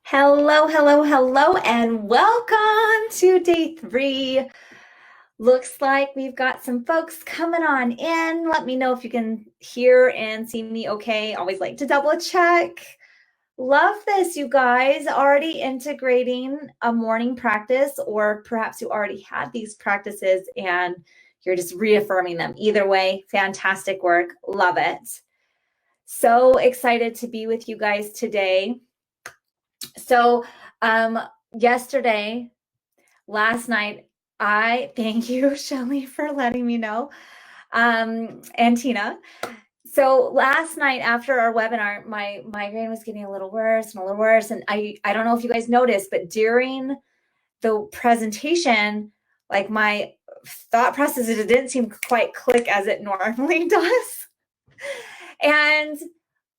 Hello, hello, hello, and welcome to day 3. Looks like we've got some folks coming on in. Let me know if you can hear and see me okay. Always like to double check. Love this, you guys. Already integrating a morning practice, or perhaps you already had these practices and you're just reaffirming them. Either way, fantastic work. Love it. So excited to be with you guys today. So, last night, I thank you, Shelly, for letting me know, and Tina. So last night after our webinar, my migraine was getting a little worse and a little worse. And I don't know if you guys noticed, but during the presentation, like my thought process, it didn't seem quite click as it normally does. And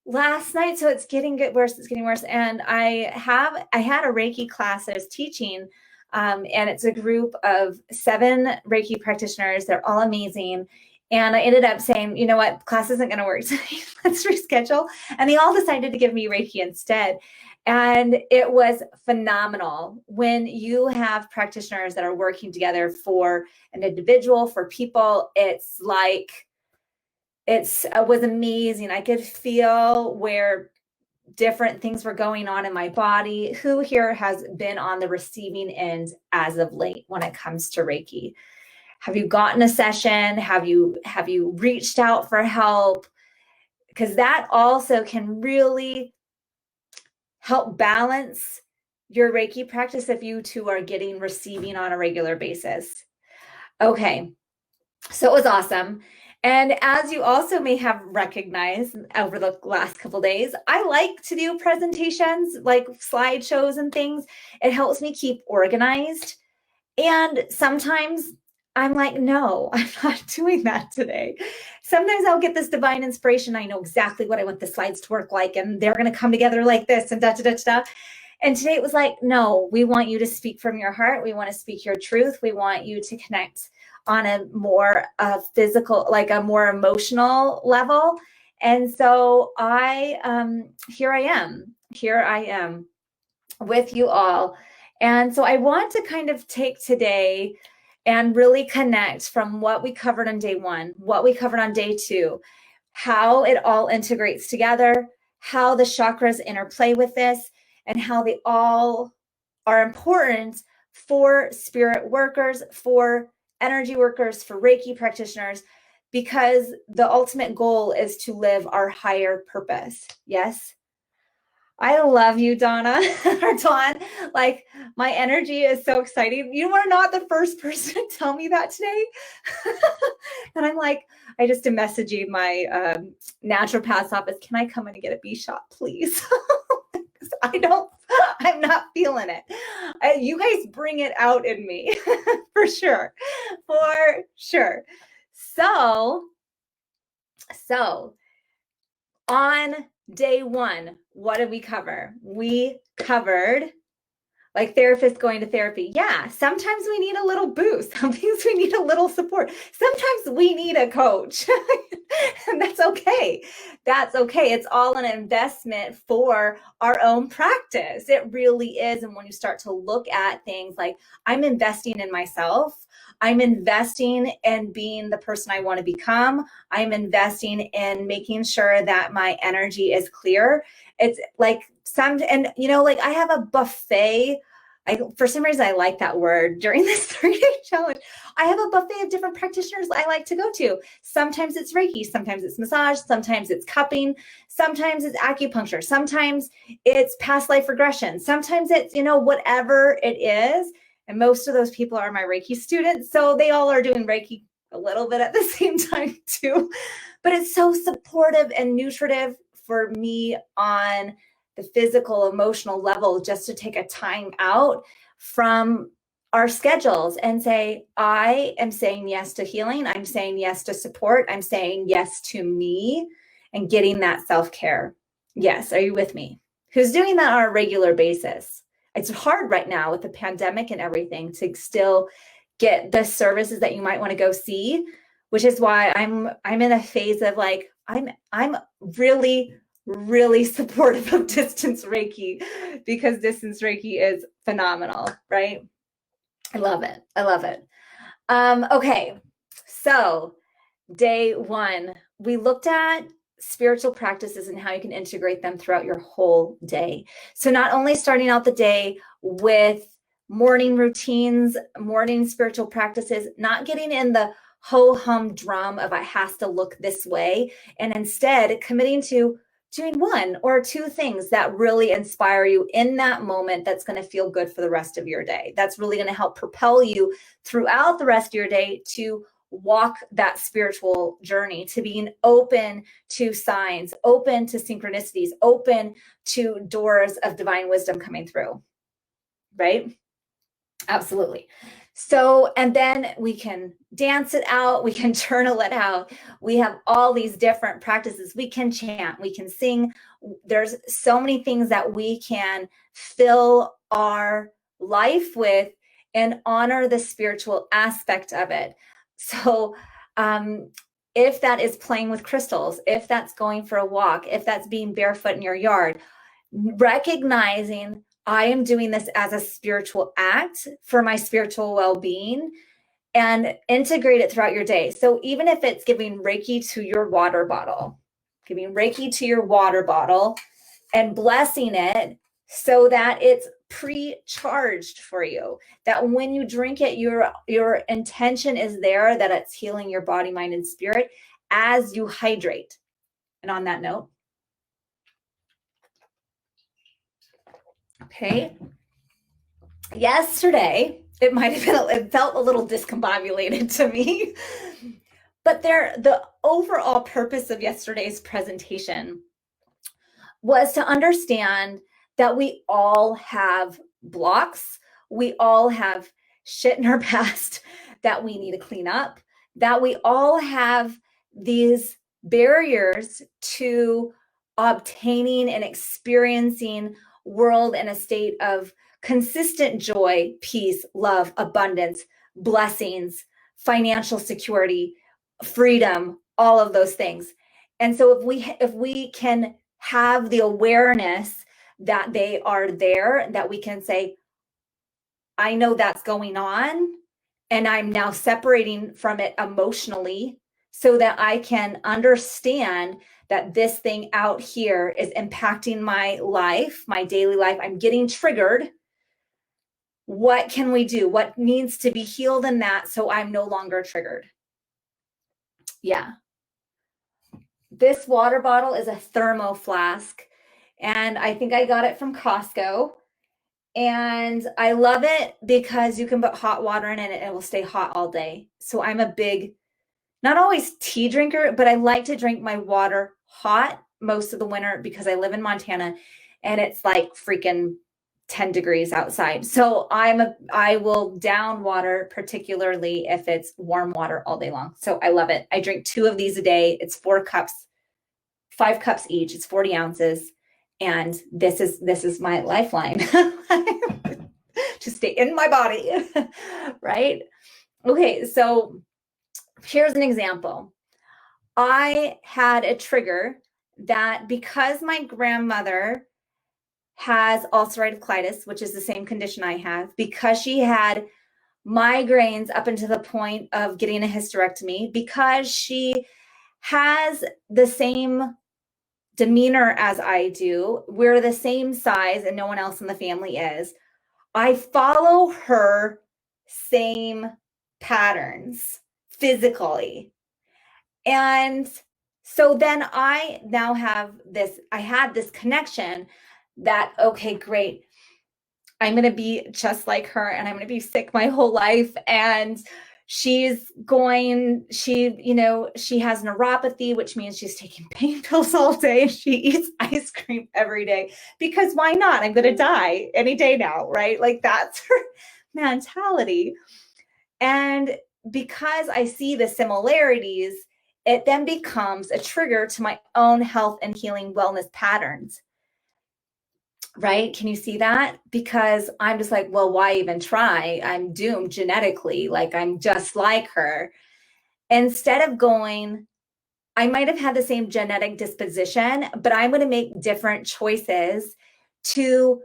last night, so it's getting worse. And I had a Reiki class I was teaching, and it's a group of 7 Reiki practitioners. They're all amazing. And I ended up saying, you know what, class isn't going to work today. Let's reschedule. And they all decided to give me Reiki instead. And it was phenomenal when you have practitioners that are working together for an individual, for people. It's like, it was amazing. I could feel where different things were going on in my body. Who here has been on the receiving end as of late when it comes to Reiki? Have you gotten a session? Have you reached out for help? Because that also can really help balance your Reiki practice if you two are getting receiving on a regular basis. Okay, so it was awesome. And as you also may have recognized over the last couple days, I like to do presentations like slideshows and things. It helps me keep organized. And sometimes I'm like, no, I'm not doing that today. Sometimes I'll get this divine inspiration. I know exactly what I want the slides to work like, and they're going to come together like this and da, da, da, da. And today it was like, no, we want you to speak from your heart. We want to speak your truth. We want you to connect on a more physical, like a more emotional level. And so here I am with you all. And so I want to kind of take today and really connect from what we covered on day 1, what we covered on day 2, how it all integrates together, how the chakras interplay with this, and how they all are important for spirit workers, for energy workers, for Reiki practitioners, because the ultimate goal is to live our higher purpose. Yes. I love you, Donna or Dawn. Like, my energy is so exciting. You are not the first person to tell me that today. And I'm like, I just am messaging my naturopath's office. Can I come in and get a B shot, please? I'm not feeling it. You guys bring it out in me for sure. For sure. So on day 1, what did we cover? We covered like therapists going to therapy. Yeah, sometimes we need a little boost. Sometimes we need a little support. Sometimes we need a coach. And that's okay. That's okay. It's all an investment for our own practice. It really is. And when you start to look at things like, I'm investing in myself, I'm investing in being the person I want to become, I'm investing in making sure that my energy is clear. It's like and you know, like I have a buffet. For some reason, I like that word during this 3-day challenge. I have a buffet of different practitioners I like to go to. Sometimes it's Reiki, sometimes it's massage, sometimes it's cupping, sometimes it's acupuncture, sometimes it's past life regression, sometimes it's, you know, whatever it is. And most of those people are my Reiki students. So they all are doing Reiki a little bit at the same time too. But it's so supportive and nutritive for me on the physical, emotional level, just to take a time out from our schedules and say, I am saying yes to healing. I'm saying yes to support. I'm saying yes to me and getting that self-care. Yes. Are you with me? Who's doing that on a regular basis? It's hard right now with the pandemic and everything to still get the services that you might want to go see, which is why I'm in a phase of like, I'm really really supportive of distance Reiki, because distance Reiki is phenomenal, right? I love it. I love it. Okay, so day one, we looked at spiritual practices and how you can integrate them throughout your whole day. So not only starting out the day with morning routines, morning spiritual practices, not getting in the ho-hum drum of I has to look this way, and instead committing to doing one or two things that really inspire you in that moment, that's going to feel good for the rest of your day. That's really going to help propel you throughout the rest of your day to walk that spiritual journey, to being open to signs, open to synchronicities, open to doors of divine wisdom coming through, right? Absolutely. So, and then we can dance it out, we can journal it out. We have all these different practices. We can chant, we can sing. There's so many things that we can fill our life with and honor the spiritual aspect of it. So, if that is playing with crystals, if that's going for a walk, if that's being barefoot in your yard, recognizing I am doing this as a spiritual act for my spiritual well-being, and integrate it throughout your day. So even if it's giving Reiki to your water bottle, giving Reiki to your water bottle and blessing it so that it's pre-charged for you, that when you drink it, your intention is there, that it's healing your body, mind, and spirit as you hydrate. And on that note, okay, yesterday, it might have been, it felt a little discombobulated to me, but the overall purpose of yesterday's presentation was to understand that we all have blocks. We all have shit in our past that we need to clean up, that we all have these barriers to obtaining and experiencing world in a state of consistent joy, peace, love, abundance, blessings, financial security, freedom, all of those things. And so if we can have the awareness that they are there, that we can say, I know that's going on, and I'm now separating from it emotionally so that I can understand that this thing out here is impacting my life, my daily life. I'm getting triggered. What can we do? What needs to be healed in that so I'm no longer triggered? Yeah. This water bottle is a thermo flask, and I think I got it from Costco. And I love it because you can put hot water in it and it will stay hot all day. So I'm a big, not always tea drinker, but I like to drink my water hot most of the winter because I live in Montana and it's like freaking 10 degrees outside. So I will down water, particularly if it's warm water, all day long. So I love it. I drink 2 of these a day. It's 4 cups, 5 cups each. It's 40 ounces. And this is my lifeline to stay in my body, right? Okay, so here's an example. I had a trigger that, because my grandmother has ulcerative colitis, which is the same condition I have, because she had migraines up until the point of getting a hysterectomy, because she has the same demeanor as I do, we're the same size and no one else in the family is, I follow her same patterns physically. And so then I now have this, I had this connection that, okay, great, I'm going to be just like her and I'm going to be sick my whole life. And she has neuropathy, which means she's taking pain pills all day. She eats ice cream every day because why not? I'm going to die any day now, right? Like, that's her mentality. And because I see the similarities, it then becomes a trigger to my own health and healing wellness patterns. Right? Can you see that? Because I'm just like, well, why even try? I'm doomed genetically. Like, I'm just like her. Instead of going, I might have had the same genetic disposition, but I'm going to make different choices to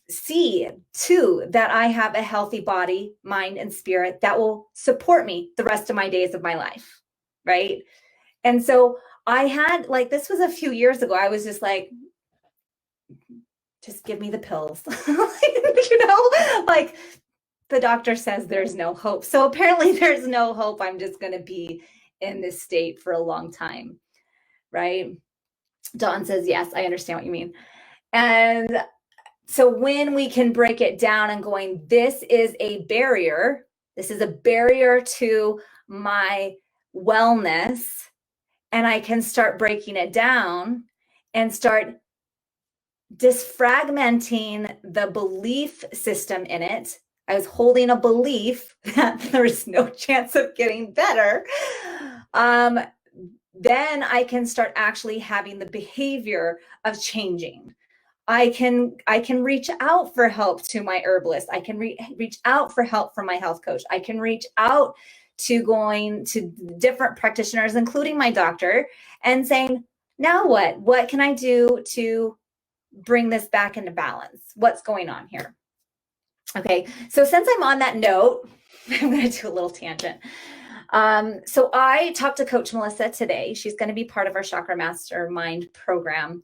see too that I have a healthy body, mind, and spirit that will support me the rest of my days of my life. Right. And so I had, like, this was a few years ago. I was just like, just give me the pills. You know, like the doctor says there's no hope. So apparently there's no hope. I'm just going to be in this state for a long time. Right. Dawn says, yes, I understand what you mean. And so when we can break it down and going, this is a barrier to my wellness, and I can start breaking it down and start disfragmenting the belief system in it. I was holding a belief that there's no chance of getting better. Then I can start actually having the behavior of changing. I can reach out for help to my herbalist. I can reach out for help from my health coach. I can reach out to going to different practitioners, including my doctor, and saying, now what? What can I do to bring this back into balance? What's going on here? Okay, so since I'm on that note, I'm going to do a little tangent. So I talked to Coach Melissa today. She's going to be part of our Chakra Mastermind program.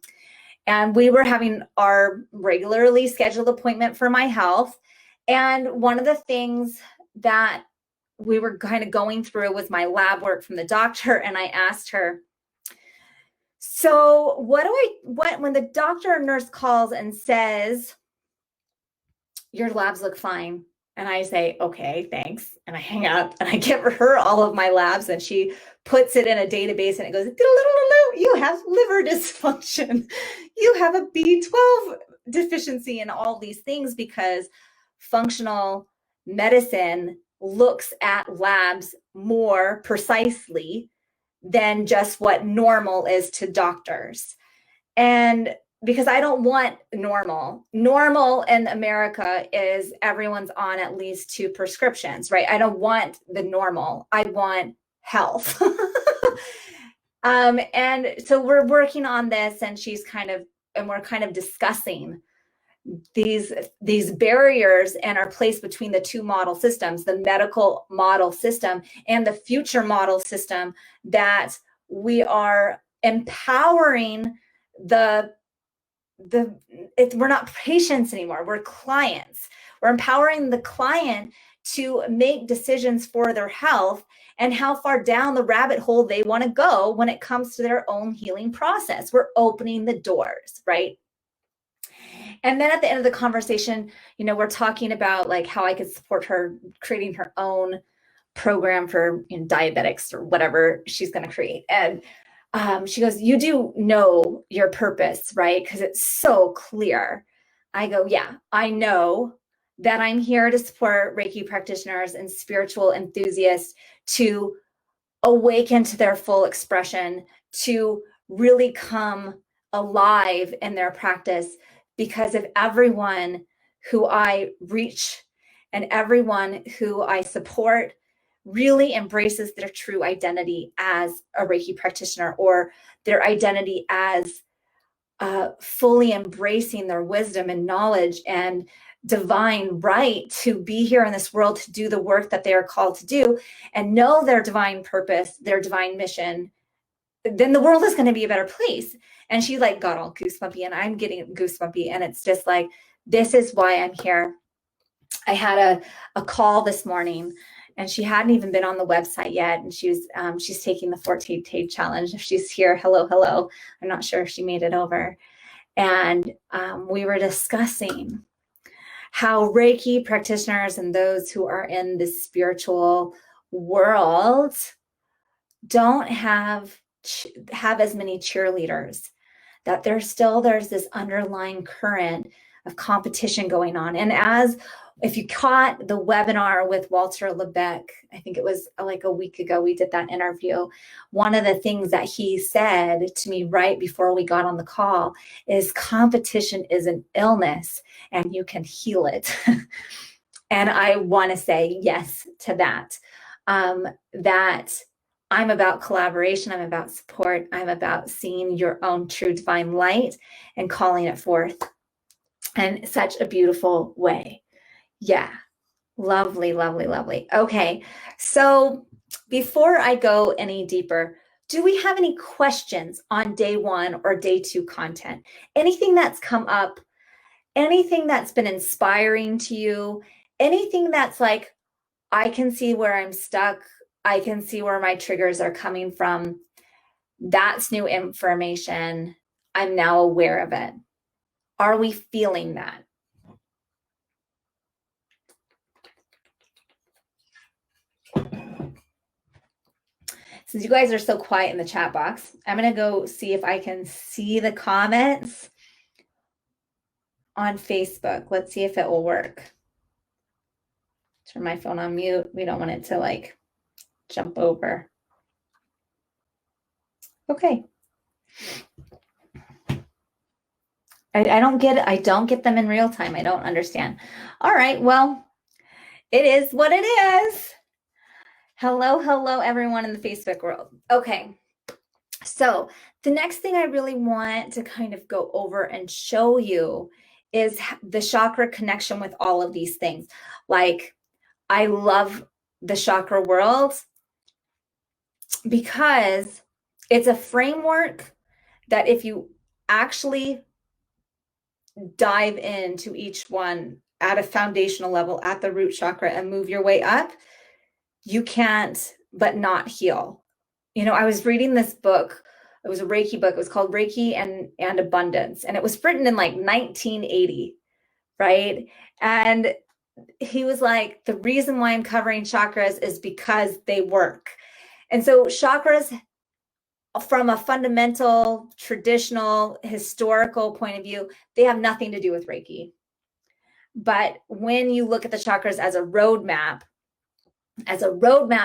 And we were having our regularly scheduled appointment for my health. And one of the things that we were kind of going through was my lab work from the doctor. And I asked her, so when the doctor or nurse calls and says, your labs look fine. And I say, okay, thanks. And I hang up and I give her all of my labs and she puts it in a database and it goes, you have liver dysfunction. You have a B12 deficiency and all these things, because functional medicine looks at labs more precisely than just what normal is to doctors. And because I don't want normal. Normal in America is everyone's on at least 2 prescriptions, right? I don't want the normal. I want health. And so we're working on this, and we're kind of discussing these barriers and our place between the 2 model systems, the medical model system and the future model system, that we are empowering we're not patients anymore. We're clients. We're empowering the client to make decisions for their health and how far down the rabbit hole they want to go when it comes to their own healing process. We're opening the doors, right? And then at the end of the conversation, we're talking about like how I could support her creating her own program for diabetics or whatever she's going to create. And she goes, you do know your purpose, right? Because it's so clear. I go, yeah, I know that I'm here to support Reiki practitioners and spiritual enthusiasts to awaken to their full expression, to really come alive in their practice, because if everyone who I reach and everyone who I support really embraces their true identity as a Reiki practitioner, or their identity as fully embracing their wisdom and knowledge and divine right to be here in this world to do the work that they are called to do, and know their divine purpose, their divine mission, then the world is going to be a better place. And she like got all goosebumpy, and I'm getting goosebumpy, and it's just like, this is why I'm here. I had a call this morning, and she hadn't even been on the website yet. And she's taking the 14-day challenge. If she's here, hello. I'm not sure if she made it over. And we were discussing how Reiki practitioners and those who are in the spiritual world don't have as many cheerleaders, that there's this underlying current of competition going on. And if you caught the webinar with Walter Lebec, I think it was like a week ago, we did that interview. One of the things that he said to me right before we got on the call is competition is an illness and you can heal it. And I want to say yes to that, that I'm about collaboration. I'm about support. I'm about seeing your own true divine light and calling it forth in such a beautiful way. Yeah. Lovely, lovely, lovely. Okay. So before I go any deeper, do we have any questions on day 1 or day 2 content? Anything that's come up, anything that's been inspiring to you, anything that's like, I can see where I'm stuck. I can see where my triggers are coming from. That's new information. I'm now aware of it. Are we feeling that? Since you guys are so quiet in the chat box, I'm going to go see if I can see the comments on Facebook. Let's see if it will work. Turn my phone on mute. We don't want it to like jump over. Okay. I don't get it. I don't get them in real time. I don't understand. All right. Well, it is what it is. Hello, hello, everyone in the Facebook world. Okay. So the next thing I really want to kind of go over and show you is the chakra connection with all of these things. Like, I love the chakra world because it's a framework that if you actually dive into each one at a foundational level, at the root chakra, and move your way up, you can't but not heal. You know, I was reading this book. It was a Reiki book. It was called Reiki and Abundance. And it was written in like 1980, right? And he was like, the reason why I'm covering chakras is because they work. And so chakras, from a fundamental, traditional, historical point of view, they have nothing to do with Reiki. But when you look at the chakras as a roadmap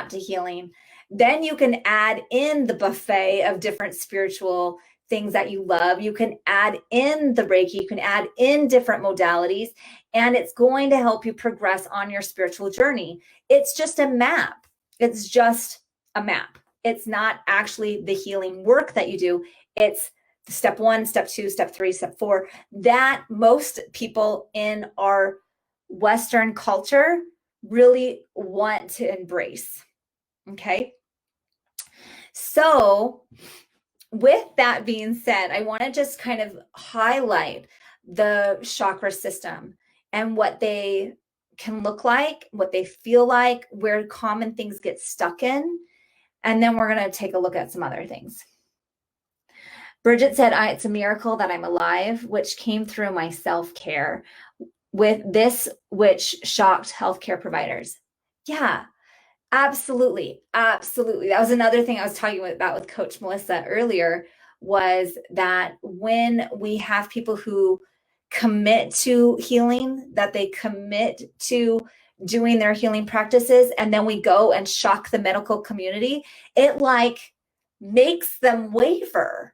to healing, then you can add in the buffet of different spiritual things that you love. You can add in the Reiki, you can add in different modalities, and it's going to help you progress on your spiritual journey. It's just a map. It's just a map. It's not actually the healing work that you do. It's step 1, step 2, step 3, step 4 that most people in our Western culture really want to embrace. Okay. So with that being said, I want to just kind of highlight the chakra system and what they can look like, what they feel like, where common things get stuck in. And then we're going to take a look at some other things. Bridget said, it's a miracle that I'm alive, which came through my self-care with this, which shocked healthcare providers. Yeah, absolutely. Absolutely. That was another thing I was talking about with Coach Melissa earlier, was that when we have people who commit to healing, that they commit to doing their healing practices, and then we go and shock the medical community, it like makes them waver.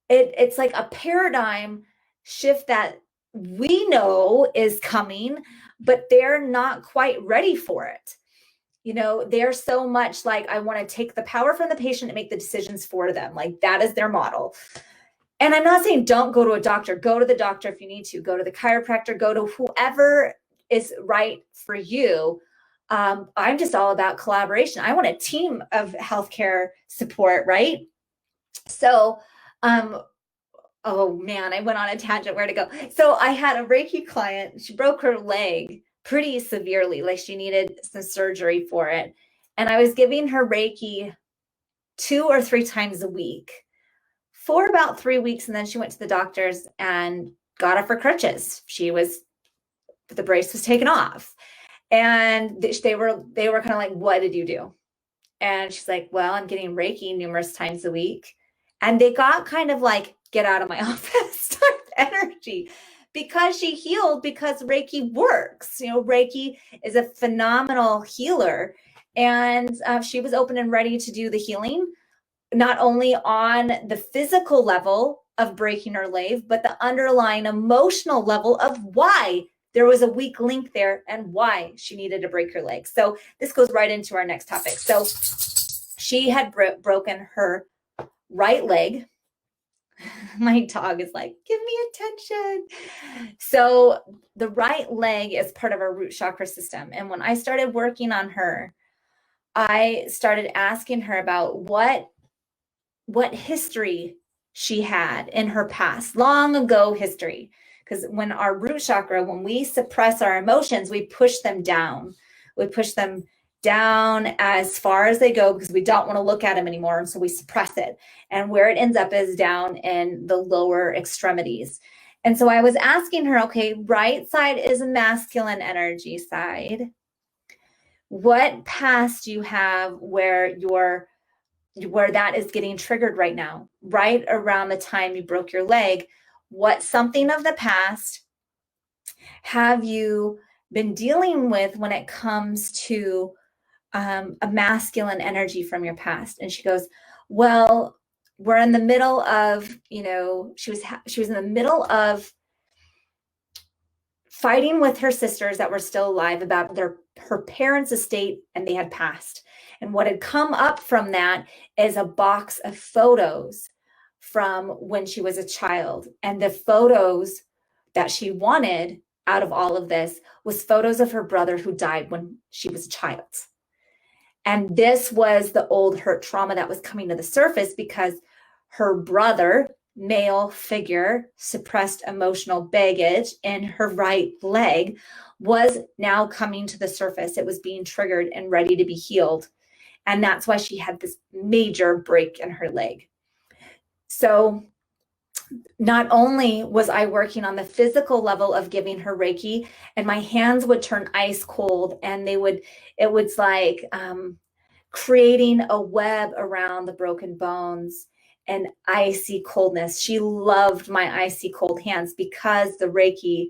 It's like a paradigm shift that we know is coming, but they're not quite ready for it. You know, they're so much like, I want to take the power from the patient and make the decisions for them. Like, that is their model. And I'm not saying don't go to a doctor. Go to the doctor if you need to. Go to the chiropractor. Go to whoever is right for you. I'm just all about collaboration. I want a team of healthcare support, right? So, oh man, I went on a tangent. Where to go? So I had a Reiki client. She broke her leg pretty severely. Like, she needed some surgery for it. And I was giving her Reiki 2 or 3 times a week for about 3 weeks. And then she went to the doctors and got off her crutches. The brace was taken off. And they were kind of like, what did you do? And she's like, well, I'm getting Reiki numerous times a week. And they got kind of like, get out of my office type energy, because she healed, because Reiki works. You know, Reiki is a phenomenal healer. And she was open and ready to do the healing, not only on the physical level of breaking her leg, but the underlying emotional level of why there was a weak link there and why she needed to break her leg. So this goes right into our next topic. So she had broken her right leg. My dog is like, give me attention. So the right leg is part of our root chakra system. And when I started working on her, I started asking her about what history she had in her past, long ago history. Because when our root chakra, when we suppress our emotions, we push them down. We push them down as far as they go because we don't want to look at them anymore. And so we suppress it. And where it ends up is down in the lower extremities. And so I was asking her, okay, right side is a masculine energy side. What past do you have where that is getting triggered right now, right around the time you broke your leg? What something of the past have you been dealing with when it comes to a masculine energy from your past? And she goes, well, we're in the middle of, she was in the middle of fighting with her sisters that were still alive about her parents' estate, and they had passed. And what had come up from that is a box of photos from when she was a child. And the photos that she wanted out of all of this was photos of her brother who died when she was a child. And this was the old hurt trauma that was coming to the surface because her brother, male figure, suppressed emotional baggage in her right leg, was now coming to the surface. It was being triggered and ready to be healed. And that's why she had this major break in her leg. So not only was I working on the physical level of giving her Reiki, and my hands would turn ice cold, and it was like creating a web around the broken bones and icy coldness. She loved my icy cold hands because the Reiki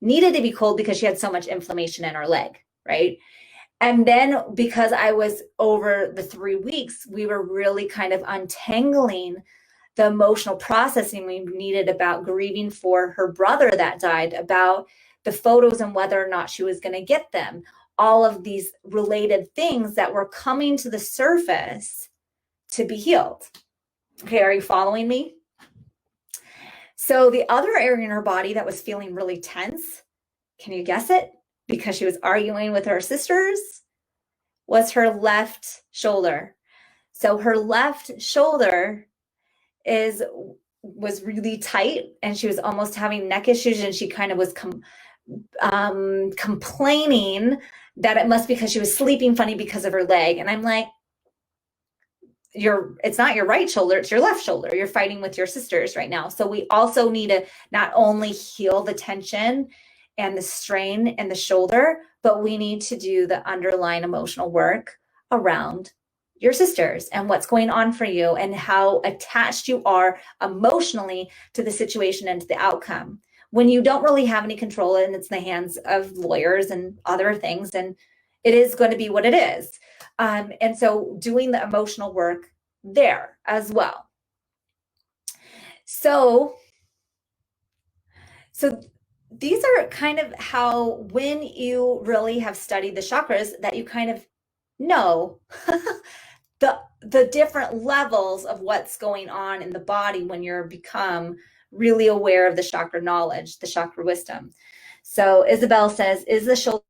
needed to be cold because she had so much inflammation in her leg, right? And then because I was over the 3 weeks, we were really kind of untangling the emotional processing we needed about grieving for her brother that died, about the photos and whether or not she was going to get them, all of these related things that were coming to the surface to be healed. Okay, are you following me? So the other area in her body that was feeling really tense, can you guess it? Because she was arguing with her sisters, was her left shoulder. So her left shoulder was really tight, and she was almost having neck issues, and she kind of was complaining that it must be because she was sleeping funny because of her leg. And I'm like, it's not your right shoulder, it's your left shoulder. You're fighting with your sisters right now. So we also need to not only heal the tension and the strain in the shoulder, but we need to do the underlying emotional work around your sisters and what's going on for you and how attached you are emotionally to the situation and to the outcome. When you don't really have any control and it's in the hands of lawyers and other things, and it is going to be what it is. And so doing the emotional work there as well. So these are kind of how, when you really have studied the chakras, that you kind of know the different levels of what's going on in the body when you're become really aware of the chakra knowledge, the chakra wisdom. So Isabel says, is the shoulder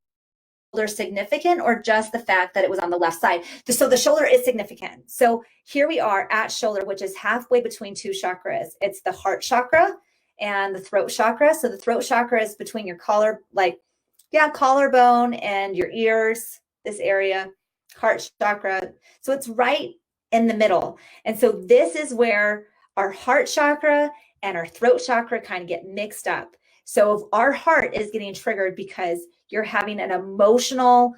significant or just the fact that it was on the left side? So the shoulder is significant. So here we are at shoulder, which is halfway between two chakras. It's the heart chakra and the throat chakra. So the throat chakra is between your collarbone and your ears, this area, heart chakra. So it's right in the middle. And so this is where our heart chakra and our throat chakra kind of get mixed up. So if our heart is getting triggered because you're having an emotion, well,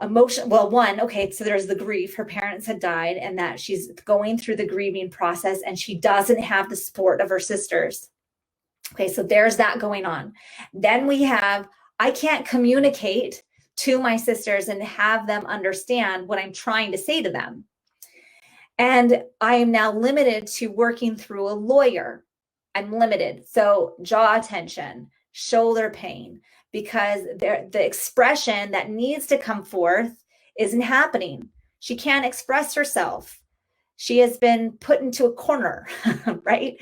so there's the grief. Her parents had died, and that she's going through the grieving process, and she doesn't have the support of her sisters. Okay, so there's that going on. Then we have, I can't communicate to my sisters and have them understand what I'm trying to say to them. And I am now limited to working through a lawyer. I'm limited. So jaw tension, shoulder pain, because the expression that needs to come forth isn't happening. She can't express herself. She has been put into a corner, right?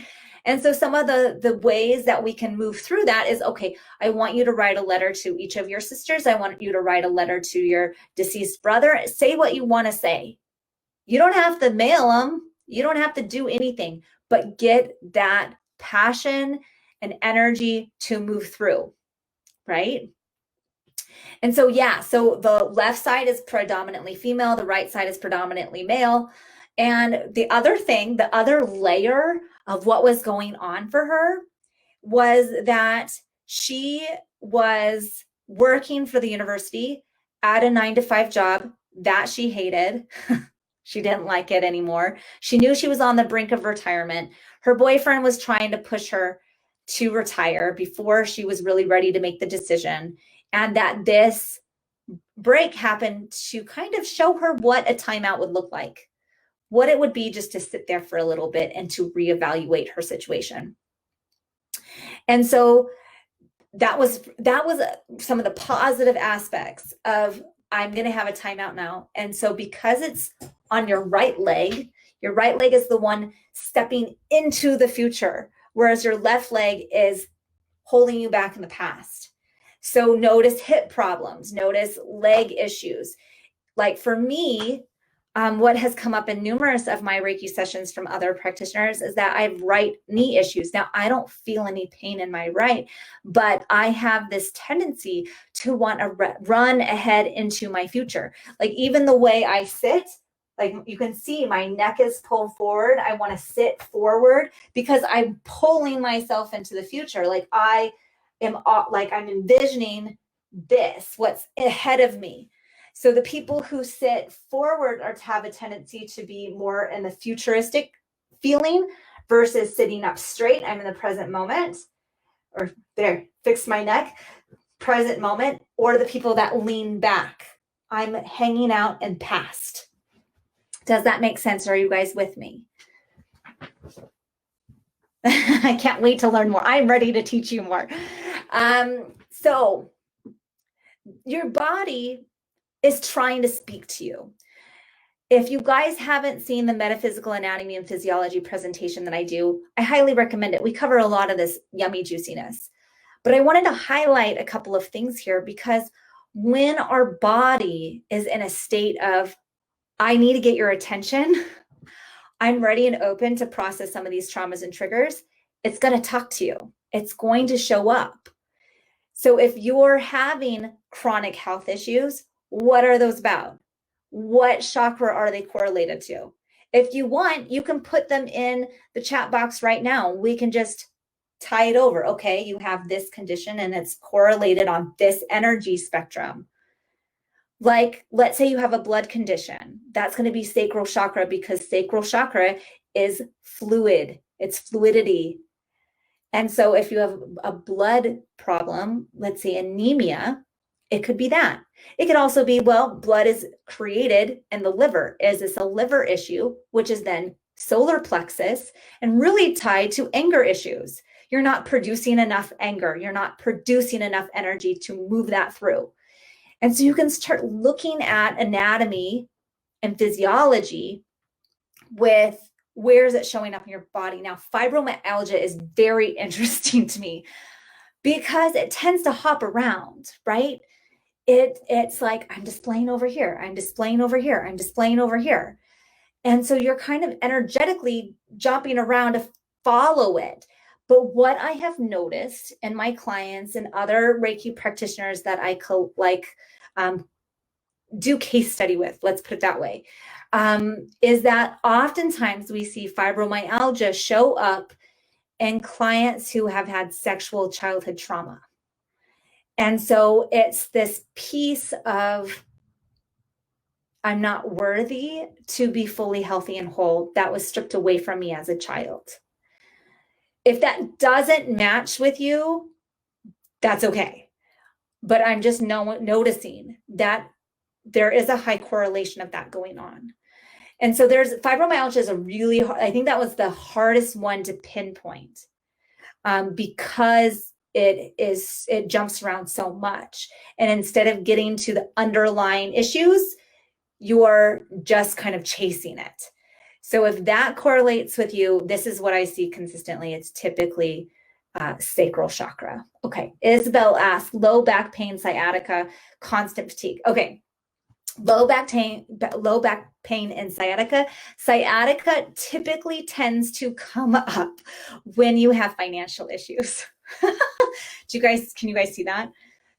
And so some of the ways that we can move through that is, okay, I want you to write a letter to each of your sisters. I want you to write a letter to your deceased brother. Say what you want to say. You don't have to mail them. You don't have to do anything, but get that passion and energy to move through, right? And so, yeah, so the left side is predominantly female, the right side is predominantly male. And the other thing, the other layer of what was going on for her was that she was working for the university at a 9-to-5 job that she hated. She didn't like it anymore. She knew she was on the brink of retirement. Her boyfriend was trying to push her to retire before she was really ready to make the decision. And that this break happened to kind of show her what a timeout would look like, what it would be just to sit there for a little bit and to reevaluate her situation. And so that was some of the positive aspects of, I'm going to have a timeout now. And so because it's on your right leg is the one stepping into the future, whereas your left leg is holding you back in the past. So notice hip problems, notice leg issues. Like for me, what has come up in numerous of my Reiki sessions from other practitioners is that I have right knee issues. Now, I don't feel any pain in my right, but I have this tendency to want to run ahead into my future. Like even the way I sit, like you can see my neck is pulled forward. I want to sit forward because I'm pulling myself into the future. Like I'm envisioning this, what's ahead of me. So the people who sit forward are to have a tendency to be more in the futuristic feeling versus sitting up straight. I'm in the present moment, or there, fix my neck, present moment, or the people that lean back. I'm hanging out and past. Does that make sense? Are you guys with me? I can't wait to learn more. I'm ready to teach you more. So your body is trying to speak to you. If you guys haven't seen the metaphysical anatomy and physiology presentation that I do, I highly recommend it. We cover a lot of this yummy juiciness. But I wanted to highlight a couple of things here because when our body is in a state of, I need to get your attention, I'm ready and open to process some of these traumas and triggers, it's going to talk to you. It's going to show up. So if you're having chronic health issues, what are those about? What chakra are they correlated to? If you want, you can put them in the chat box right now. We can just tie it over. Okay, you have this condition and it's correlated on this energy spectrum. Like, let's say you have a blood condition. That's going to be sacral chakra because sacral chakra is fluid. It's fluidity. And so if you have a blood problem, let's say anemia, it could be that. It could also be, well, blood is created in the liver. Is this a liver issue, which is then solar plexus and really tied to anger issues? You're not producing enough anger. You're not producing enough energy to move that through. And so you can start looking at anatomy and physiology with where is it showing up in your body. Now, fibromyalgia is very interesting to me because it tends to hop around, right? It's like, I'm displaying over here, I'm displaying over here, I'm displaying over here. And so you're kind of energetically jumping around to follow it. But what I have noticed in my clients and other Reiki practitioners that I do case study with, let's put it that way, is that oftentimes we see fibromyalgia show up in clients who have had sexual childhood trauma. And so it's this piece of, I'm not worthy to be fully healthy and whole that was stripped away from me as a child. If that doesn't match with you, that's okay. But I'm just noticing that there is a high correlation of that going on. And so fibromyalgia is a really hard, I think that was the hardest one to pinpoint because it jumps around so much. And instead of getting to the underlying issues, you're just kind of chasing it. So if that correlates with you, this is what I see consistently. It's typically sacral chakra. Okay. Isabel asks, low back pain, sciatica, constant fatigue. Okay. Low back pain and sciatica. Sciatica typically tends to come up when you have financial issues. Can you guys see that?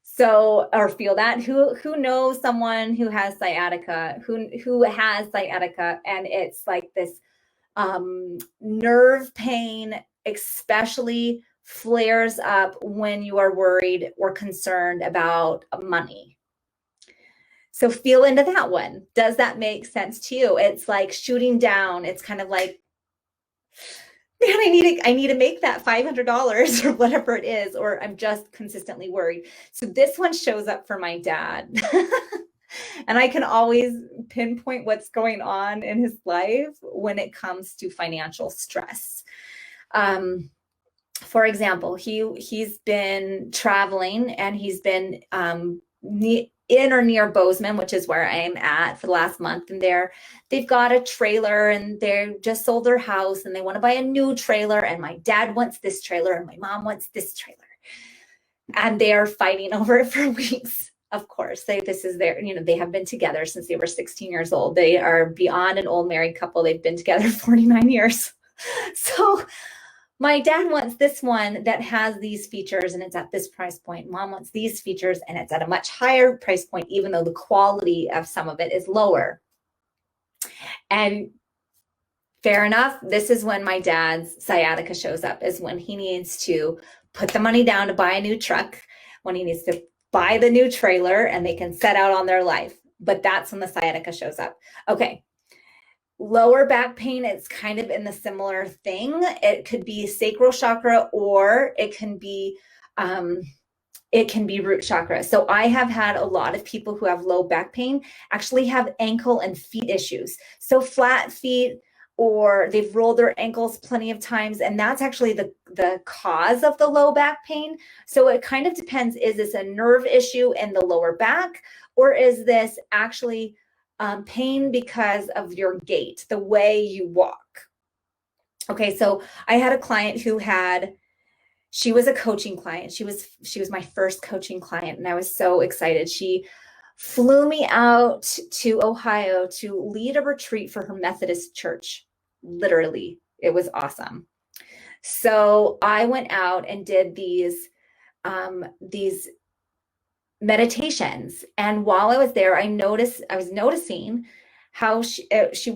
So, or feel that? Who knows someone who has sciatica, who has sciatica, and it's like this nerve pain, especially flares up when you are worried or concerned about money. So feel into that one. Does that make sense to you? It's like shooting down. It's kind of like, man, I need to make that $500 or whatever it is, or I'm just consistently worried. So this one shows up for my dad. And I can always pinpoint what's going on in his life when it comes to financial stress. For example, he's been traveling, and he's been in or near Bozeman, which is where I am at for the last month. And they've got a trailer, and they just sold their house, and they want to buy a new trailer. And my dad wants this trailer, and my mom wants this trailer. And they are fighting over it for weeks. Of course, they have been together since they were 16 years old. They are beyond an old married couple. They've been together 49 years. So my dad wants this one that has these features, and it's at this price point. Mom wants these features, and it's at a much higher price point, even though the quality of some of it is lower. And fair enough, this is when my dad's sciatica shows up, is when he needs to put the money down to buy a new truck, when he needs to buy the new trailer, and they can set out on their life. But that's when the sciatica shows up. Okay. Lower back pain, it's kind of in the similar thing. It could be sacral chakra, or it can be root chakra. So I have had a lot of people who have low back pain actually have ankle and feet issues. So flat feet, or they've rolled their ankles plenty of times. And that's actually the cause of the low back pain. So it kind of depends. Is this a nerve issue in the lower back, or is this actually pain because of your gait, the way you walk? Okay. So I had a client she was a coaching client. She was my first coaching client, and I was so excited. She flew me out to Ohio to lead a retreat for her Methodist church. Literally, it was awesome. So I went out and did these meditations, and while I was there, I was noticing how she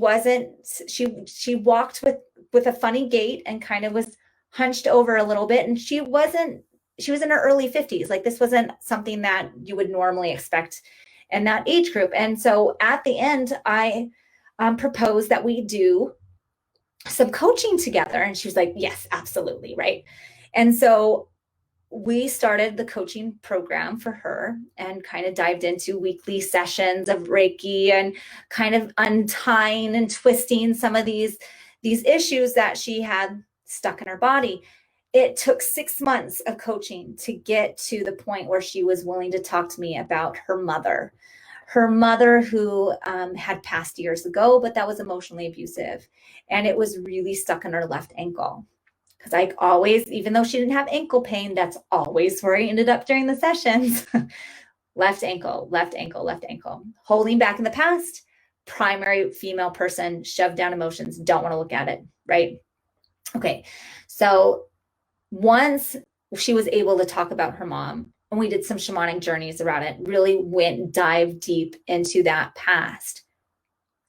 walked with a funny gait and kind of was hunched over a little bit, and she was in her early 50s. Like, this wasn't something that you would normally expect in that age group. And so at the end, I proposed that we do some coaching together. And she was like, yes, absolutely. Right. And so we started the coaching program for her, and kind of dived into weekly sessions of Reiki, and kind of untying and twisting some of these issues that she had stuck in her body. It took 6 months of coaching to get to the point where she was willing to talk to me about her mother who had passed years ago, but that was emotionally abusive. And it was really stuck in her left ankle. Because I always, even though she didn't have ankle pain, that's always where I ended up during the sessions. Left ankle, left ankle, left ankle. Holding back in the past, primary female person, shoved down emotions, don't want to look at it, right? Okay, so once she was able to talk about her mom, and we did some shamanic journeys around it, really dived deep into that past,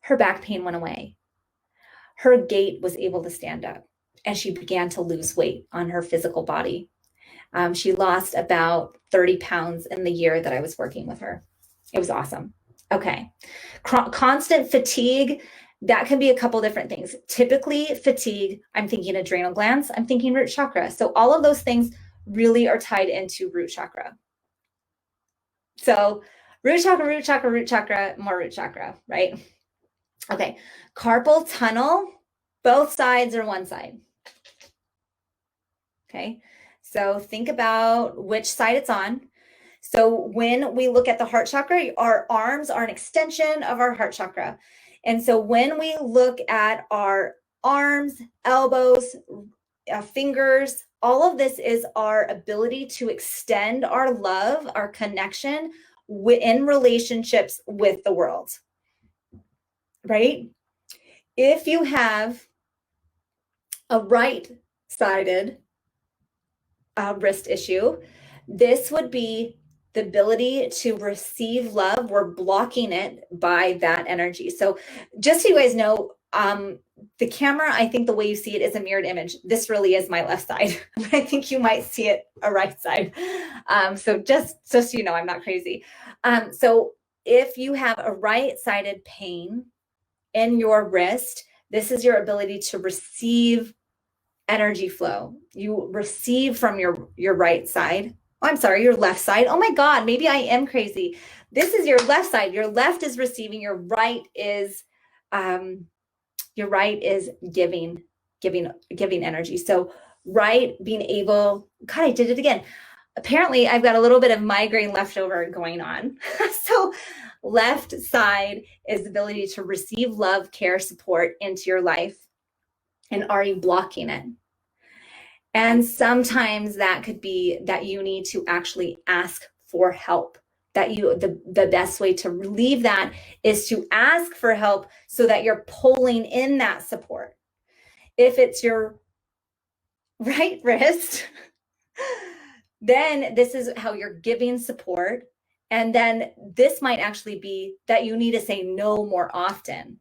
her back pain went away. Her gait was able to stand up, and she began to lose weight on her physical body. She lost about 30 pounds in the year that I was working with her. It was awesome. Okay. Constant fatigue, that can be a couple different things. Typically fatigue, I'm thinking adrenal glands, I'm thinking root chakra. So all of those things really are tied into root chakra. So root chakra, root chakra, root chakra, more root chakra, right? Okay. Carpal tunnel, both sides or one side. Okay. So think about which side it's on. So when we look at the heart chakra, our arms are an extension of our heart chakra. And so when we look at our arms, elbows, fingers, all of this is our ability to extend our love, our connection in relationships with the world, right? If you have a right-sided wrist issue, this would be the ability to receive love. We're blocking it by that energy. So just so you guys know, the camera, I think the way you see it is a mirrored image. This really is my left side. I think you might see it a right side. So just so you know, I'm not crazy. So if you have a right-sided pain in your wrist, this is your ability to receive energy flow. You receive from your right side. Oh, I'm sorry, your left side. Oh my God, maybe I am crazy. This is your left side. Your left is receiving. Your right is giving energy. So right, being able. God, I did it again. Apparently, I've got a little bit of migraine leftover going on. So left side is the ability to receive love, care, support into your life. And are you blocking it? And sometimes that could be that you need to actually ask for help. That the best way to relieve that is to ask for help so that you're pulling in that support. If it's your right wrist, then this is how you're giving support. And then this might actually be that you need to say no more often.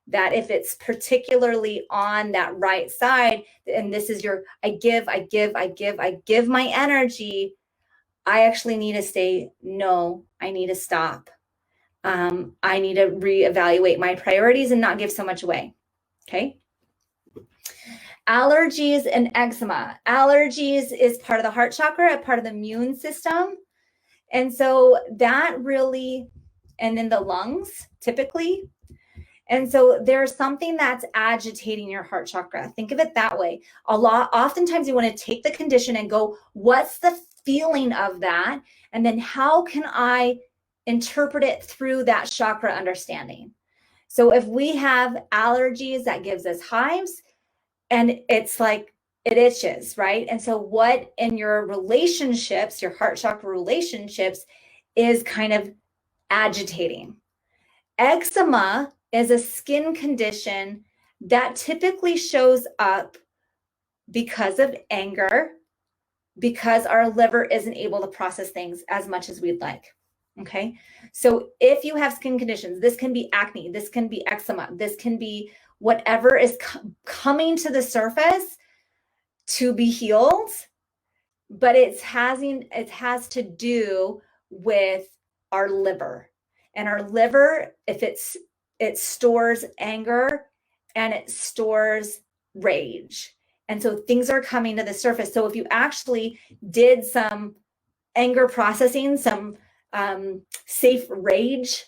That if it's particularly on that right side, and this is your, I give my energy, I actually need to say, no, I need to stop. I need to reevaluate my priorities and not give so much away. Okay. Allergies and eczema. Allergies is part of the heart chakra, a part of the immune system. And so that really, and then the lungs typically. And so there's something that's agitating your heart chakra. Think of it that way. Oftentimes you want to take the condition and go, what's the feeling of that? And then how can I interpret it through that chakra understanding? So if we have allergies, that gives us hives, and it's like it itches, right? And so what in your relationships, your heart chakra relationships, is kind of agitating? Eczema is a skin condition that typically shows up because of anger, because our liver isn't able to process things as much as we'd like. Okay. So if you have skin conditions, this can be acne, this can be eczema, this can be whatever is coming to the surface to be healed, but it has to do with our liver. And our liver, if it stores anger and it stores rage. And so things are coming to the surface. So if you actually did some anger processing, some safe rage,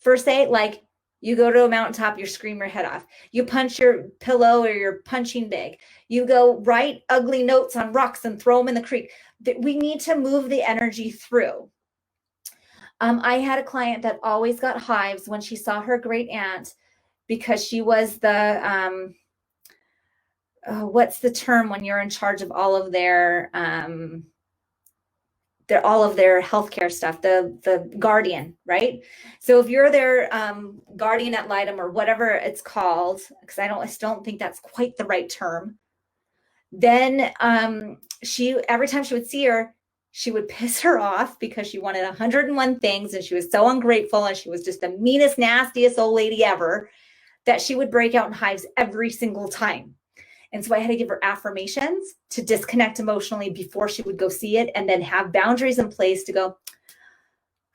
per se, like you go to a mountaintop, you scream your head off. You punch your pillow or your punching bag. You go write ugly notes on rocks and throw them in the creek. We need to move the energy through. I had a client that always got hives when she saw her great aunt because she was the, what's the term when you're in charge of all of their healthcare stuff, the guardian, right? So if you're their guardian ad litem or whatever it's called, because I still don't think that's quite the right term, then every time she would see her, she would piss her off because she wanted 101 things and she was so ungrateful and she was just the meanest, nastiest old lady ever, that she would break out in hives every single time. And so I had to give her affirmations to disconnect emotionally before she would go see it, and then have boundaries in place to go,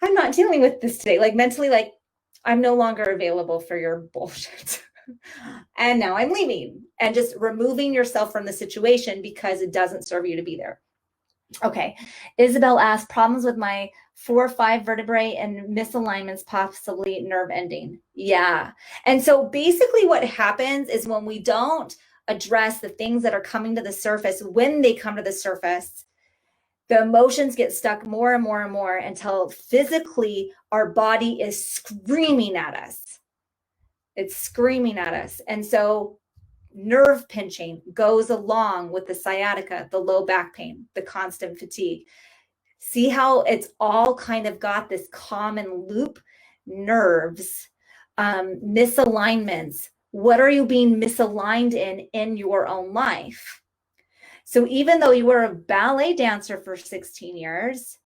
I'm not dealing with this today. Like mentally, like I'm no longer available for your bullshit. And now I'm leaving, and just removing yourself from the situation because it doesn't serve you to be there. Okay. Isabel asked, problems with my 4 or 5 vertebrae and misalignments, possibly nerve ending. Yeah. And so basically what happens is when we don't address the things that are coming to the surface, when they come to the surface, The emotions get stuck more and more and more until physically our body is screaming at us. It's screaming at us. And so nerve pinching goes along with the sciatica, the low back pain, the constant fatigue. See how it's all kind of got this common loop? Nerves, misalignments. What are you being misaligned in your own life? So even though you were a ballet dancer for 16 years,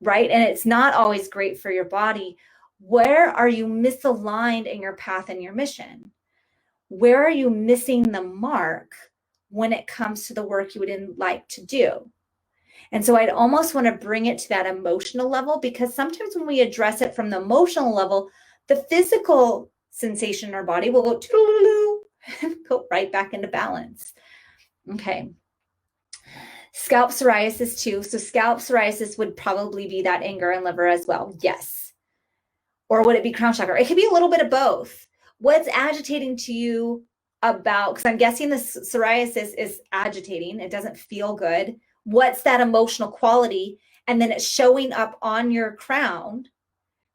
right? And it's not always great for your body. Where are you misaligned in your path and your mission? Where are you missing the mark when it comes to the work you would like to do? And so I'd almost want to bring it to that emotional level, because sometimes when we address it from the emotional level, the physical sensation in our body will go, go right back into balance. Okay. Scalp psoriasis too. So scalp psoriasis would probably be that anger and liver as well. Yes. Or would it be crown chakra? It could be a little bit of both. What's agitating to you about, because I'm guessing the psoriasis is agitating. It doesn't feel good. What's that emotional quality? And then it's showing up on your crown,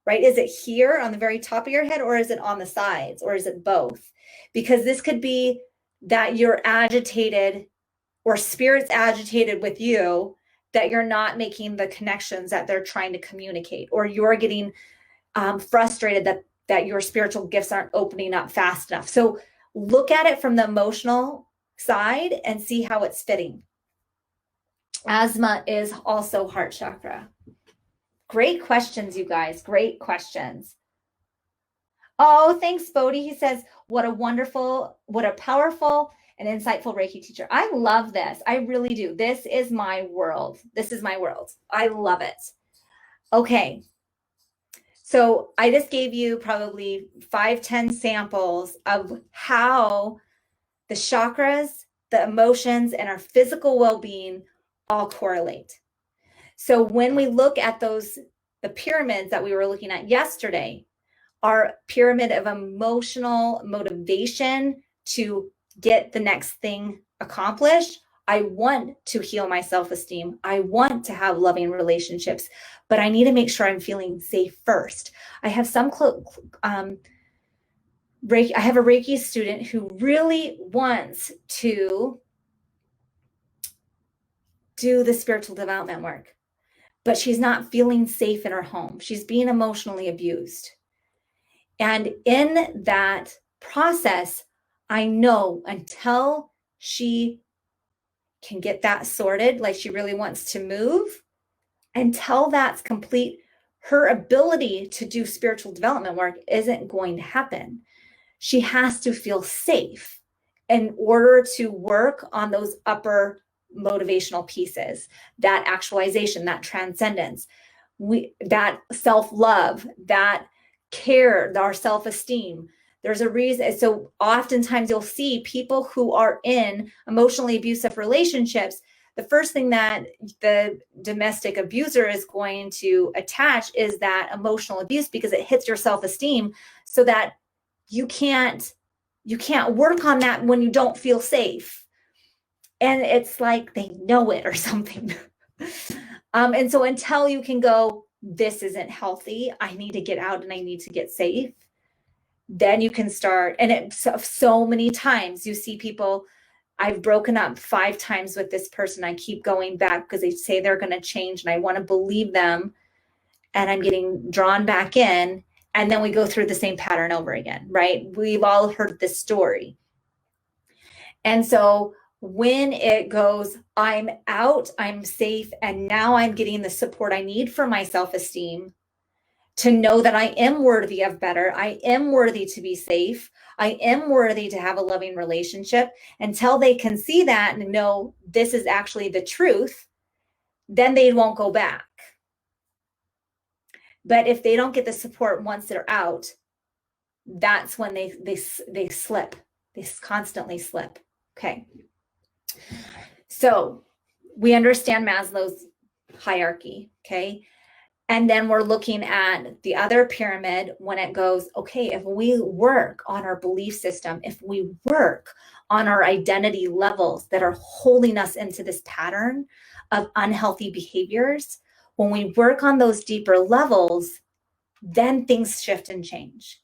right? Is it here on the very top of your head, or is it on the sides, or is it both? Because this could be that you're agitated, or spirit's agitated with you, that you're not making the connections that they're trying to communicate, or you're getting frustrated that your spiritual gifts aren't opening up fast enough. So look at it from the emotional side and see how it's fitting. Asthma is also heart chakra. Great questions, you guys. Great questions. Oh, thanks, Bodhi. He says, what a powerful and insightful Reiki teacher. I love this. I really do. This is my world. This is my world. I love it. Okay. So I just gave you probably 5-10 samples of how the chakras, the emotions, and our physical well-being all correlate. So when we look at the pyramids that we were looking at yesterday, our pyramid of emotional motivation to get the next thing accomplished. I want to heal my self-esteem. I want to have loving relationships, but I need to make sure I'm feeling safe first. I have I have a Reiki student who really wants to do the spiritual development work, but she's not feeling safe in her home. She's being emotionally abused. And in that process, I know until she can get that sorted, like she really wants to move, until that's complete, her ability to do spiritual development work isn't going to happen. She has to feel safe in order to work on those upper motivational pieces, that actualization, that transcendence, that self-love, that care, our self-esteem. There's a reason. So oftentimes you'll see people who are in emotionally abusive relationships, the first thing that the domestic abuser is going to attach is that emotional abuse, because it hits your self-esteem, so that you can't work on that when you don't feel safe. And it's like they know it or something. And so until you can go, this isn't healthy, I need to get out and I need to get safe, then you can start. And so many times you see people, I've broken up 5 times with this person. I keep going back because they say they're going to change and I want to believe them. And I'm getting drawn back in. And then we go through the same pattern over again, right? We've all heard this story. And so when it goes, I'm out, I'm safe, and now I'm getting the support I need for my self-esteem, to know that I am worthy of better, I am worthy to be safe, I am worthy to have a loving relationship, until they can see that and know this is actually the truth, then they won't go back. But if they don't get the support once they're out, that's when they slip. They constantly slip. Okay. So we understand Maslow's hierarchy. Okay. And then we're looking at the other pyramid when it goes, okay, if we work on our belief system, if we work on our identity levels that are holding us into this pattern of unhealthy behaviors, when we work on those deeper levels, then things shift and change.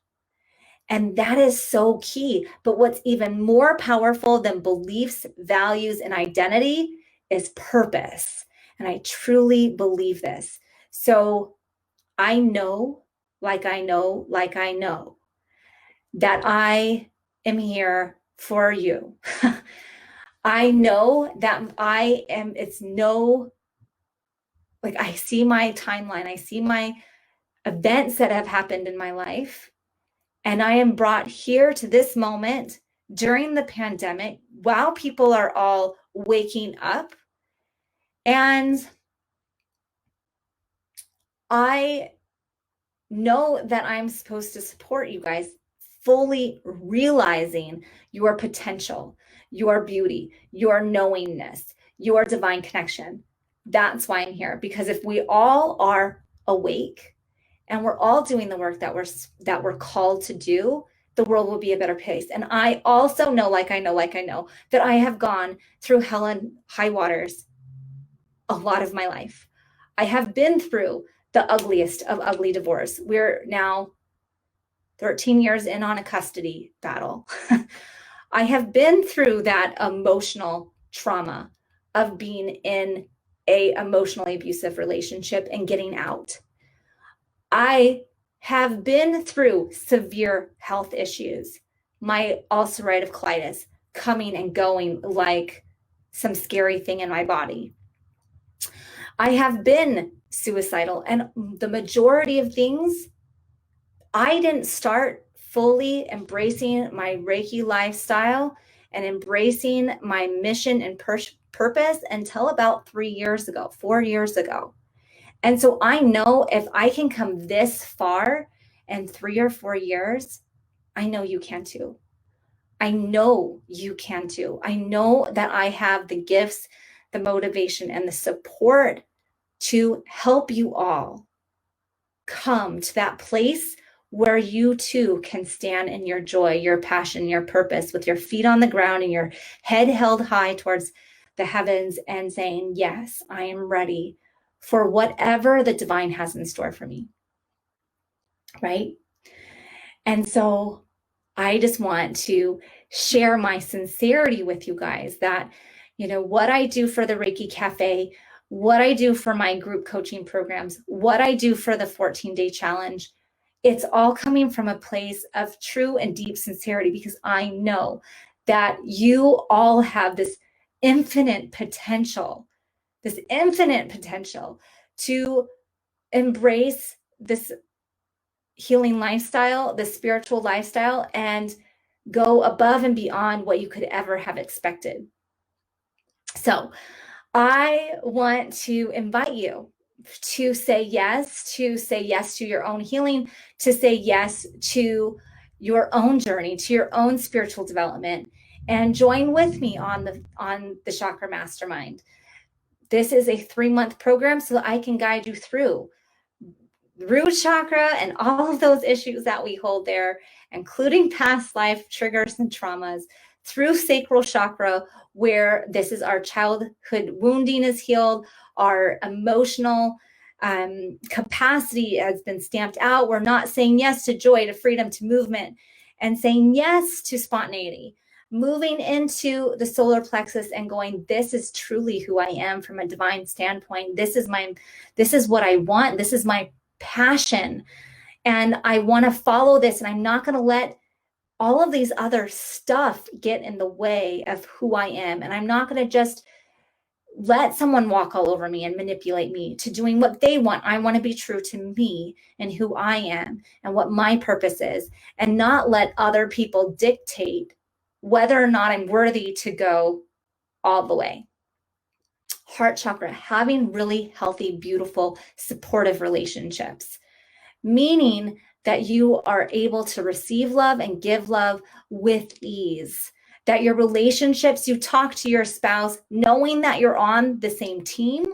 And that is so key. But what's even more powerful than beliefs, values, and identity is purpose. And I truly believe this. So I know, like I know, like I know, that I am here for you. I know that I see my timeline, I see my events that have happened in my life, and I am brought here to this moment during the pandemic while people are all waking up. And I know that I'm supposed to support you guys, fully realizing your potential, your beauty, your knowingness, your divine connection. That's why I'm here, because if we all are awake and we're all doing the work that we're called to do, the world will be a better place. And I also know, like I know, that I have gone through hell and high waters a lot of my life. I have been through the ugliest of ugly divorce. We're now 13 years in on a custody battle. I have been through that emotional trauma of being in a emotionally abusive relationship and getting out. I have been through severe health issues, my ulcerative colitis coming and going like some scary thing in my body. I have been suicidal, and the majority of things, I didn't start fully embracing my Reiki lifestyle and embracing my mission and purpose until about 4 years ago. And so I know if I can come this far in 3 or 4 years, I know you can too. I know you can too. I know that I have the gifts, the motivation, and the support to help you all come to that place where you too can stand in your joy, your passion, your purpose, with your feet on the ground and your head held high towards the heavens and saying, yes, I am ready for whatever the divine has in store for me. Right? And so I just want to share my sincerity with you guys that, what I do for the Reiki Cafe, what I do for my group coaching programs, what I do for the 14-day challenge, it's all coming from a place of true and deep sincerity, because I know that you all have this infinite potential to embrace this healing lifestyle, the spiritual lifestyle, and go above and beyond what you could ever have expected. So I want to invite you to say yes to your own healing, to say yes to your own journey, to your own spiritual development, and join with me on the Chakra Mastermind. This is a 3-month program so that I can guide you through root chakra and all of those issues that we hold there, including past life triggers and traumas, through sacral chakra, where this is our childhood wounding is healed, our emotional capacity has been stamped out. We're not saying yes to joy, to freedom, to movement, and saying yes to spontaneity. Moving into the solar plexus and going, this is truly who I am from a divine standpoint. This is what I want. This is my passion, and I want to follow this, and I'm not going to let all of these other stuff get in the way of who I am, and I'm not going to just let someone walk all over me and manipulate me to doing what they want. I want to be true to me and who I am and what my purpose is, and not let other people dictate whether or not I'm worthy to go all the way. Heart chakra, having really healthy, beautiful, supportive relationships, meaning that you are able to receive love and give love with ease, that your relationships, you talk to your spouse knowing that you're on the same team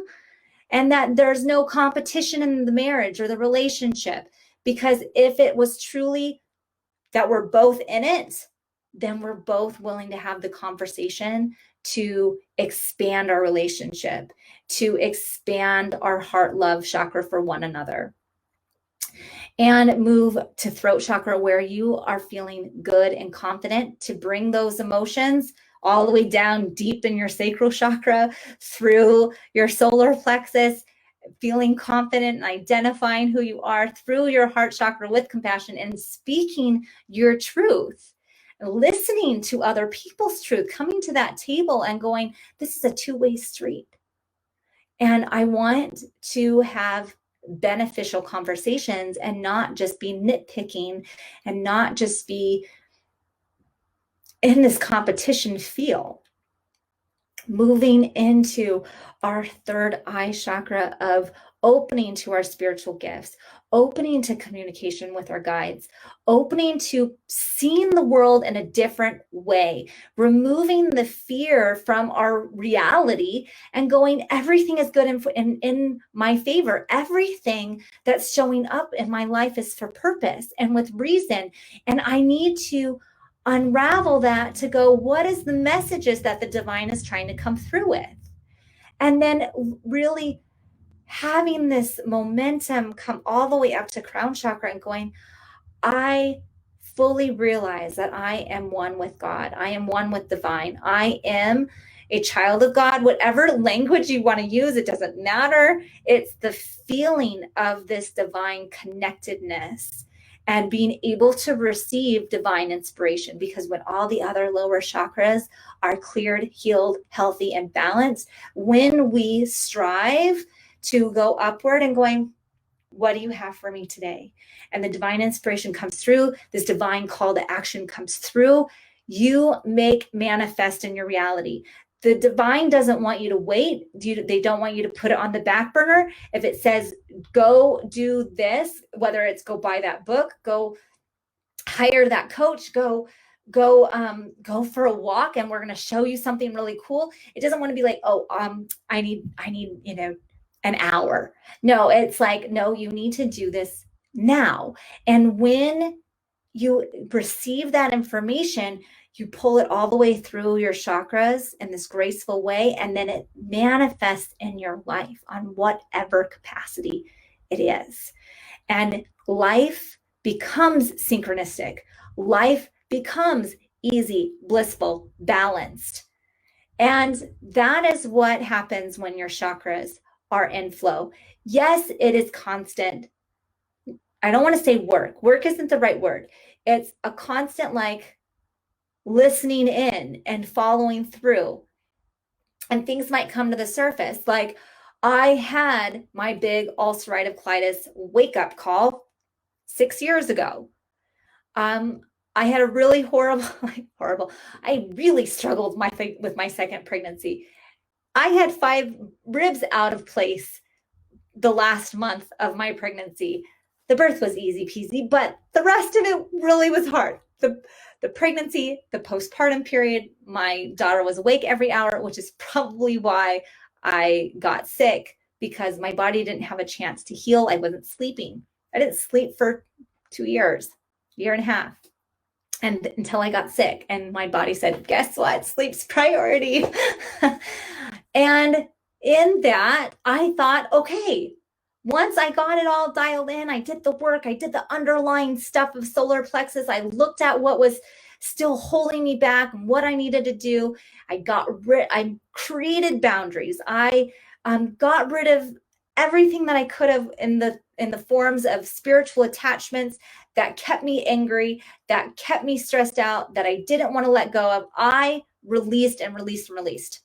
and that there's no competition in the marriage or the relationship. Because if it was truly that we're both in it, then we're both willing to have the conversation to expand our relationship, to expand our heart love chakra for one another. And move to throat chakra, where you are feeling good and confident to bring those emotions all the way down deep in your sacral chakra, through your solar plexus, feeling confident and identifying who you are, through your heart chakra with compassion, and speaking your truth, listening to other people's truth, coming to that table and going, this is a two-way street. And I want to have beneficial conversations and not just be nitpicking and not just be in this competition feel. Moving into our third eye chakra of opening to our spiritual gifts, opening to communication with our guides, opening to seeing the world in a different way, removing the fear from our reality and going, everything is good in my favor. Everything that's showing up in my life is for purpose and with reason. And I need to unravel that to go, what is the messages that the divine is trying to come through with? And then really having this momentum come all the way up to crown chakra and going, I fully realize that I am one with God. I am one with divine. I am a child of God. Whatever language you want to use, it doesn't matter. It's the feeling of this divine connectedness and being able to receive divine inspiration, because when all the other lower chakras are cleared, healed, healthy, and balanced, when we strive to go upward and going, what do you have for me today? And the divine inspiration comes through, this divine call to action comes through, you make manifest in your reality. The divine doesn't want you to wait. They don't want you to put it on the back burner. If it says, go do this, whether it's go buy that book, go hire that coach, go for a walk, and we're going to show you something really cool. It doesn't want to be like, I need, an hour. No, it's like, no, you need to do this now. And when you receive that information, you pull it all the way through your chakras in this graceful way, and then it manifests in your life on whatever capacity it is. And life becomes synchronistic. Life becomes easy, blissful, balanced. And that is what happens when your chakras are in flow. Yes, it is constant. I don't want to say work. Work isn't the right word. It's a constant, like, listening in and following through. And things might come to the surface. Like, I had my big ulcerative colitis wake-up call 6 years ago. I had a really horrible. I really struggled with my second pregnancy. I had 5 ribs out of place the last month of my pregnancy. The birth was easy peasy, but the rest of it really was hard. The pregnancy, the postpartum period, my daughter was awake every hour, which is probably why I got sick, because my body didn't have a chance to heal. I wasn't sleeping. I didn't sleep for 2 years, year and a half. And until I got sick, and my body said, guess what? Sleep's priority. And in that, I thought, okay, once I got it all dialed in, I did the work, I did the underlying stuff of solar plexus. I looked at what was still holding me back and what I needed to do. I created boundaries. I got rid of everything that I could have in the forms of spiritual attachments that kept me angry, that kept me stressed out, that I didn't want to let go of. I released and released and released.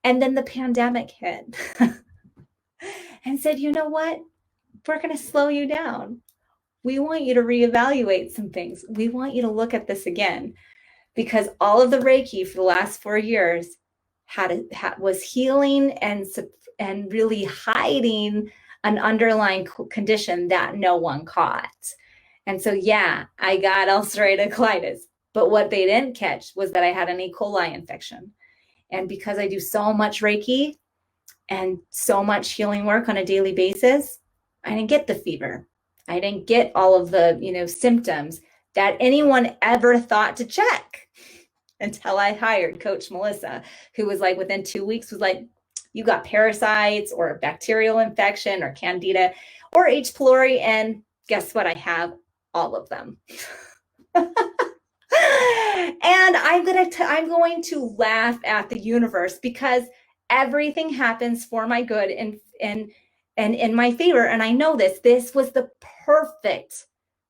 And then the pandemic hit and said, you know what? We're going to slow you down. We want you to reevaluate some things. We want you to look at this again, because all of the Reiki for the last 4 years was healing and really hiding an underlying condition that no one caught. And so, yeah, I got ulcerative colitis, but what they didn't catch was that I had an E. coli infection. And because I do so much Reiki and so much healing work on a daily basis, I didn't get the fever. I didn't get all of the, symptoms. that anyone ever thought to check until I hired Coach Melissa, who was like, within 2 weeks was like, you got parasites or a bacterial infection or candida or H. pylori. And guess what? I have all of them. And I'm going to laugh at the universe, because everything happens for my good and in my favor. And I know this was the perfect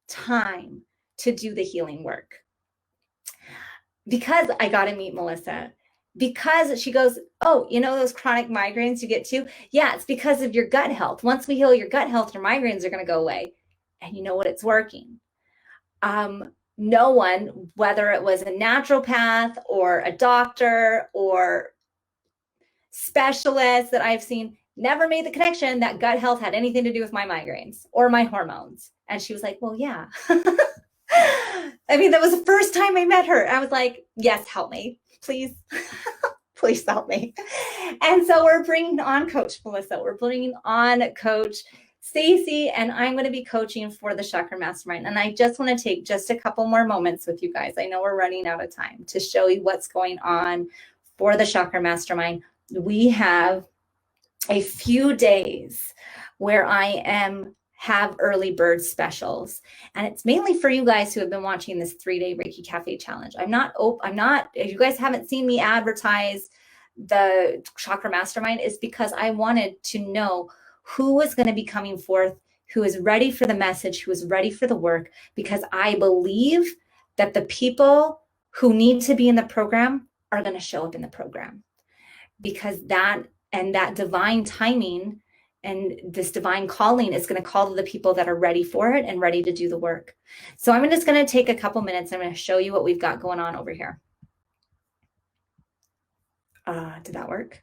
time to do the healing work, because I got to meet Melissa, because she goes, oh, you know those chronic migraines you get too? Yeah, it's because of your gut health. Once we heal your gut health, your migraines are going to go away. And you know what? It's working. No one, whether it was a naturopath or a doctor or specialist that I've seen, never made the connection that gut health had anything to do with my migraines or my hormones. And she was like, well, yeah. I mean, that was the first time I met her. I was like, yes, help me, please. Please help me. And so we're bringing on Coach Melissa. We're bringing on Coach Stacy, and I'm going to be coaching for the Chakra Mastermind. And I just want to take just a couple more moments with you guys. I know we're running out of time, to show you what's going on for the Chakra Mastermind. We have a few days where I have early bird specials, and it's mainly for you guys who have been watching this 3-day Reiki Cafe challenge. If you guys haven't seen me advertise the Chakra Mastermind, is because I wanted to know who was going to be coming forth, who is ready for the message, who is ready for the work, because I believe that the people who need to be in the program are going to show up in the program, because that divine timing and this divine calling is going to call to the people that are ready for it and ready to do the work. So I'm just going to take a couple minutes. I'm going to show you what we've got going on over here. Did that work?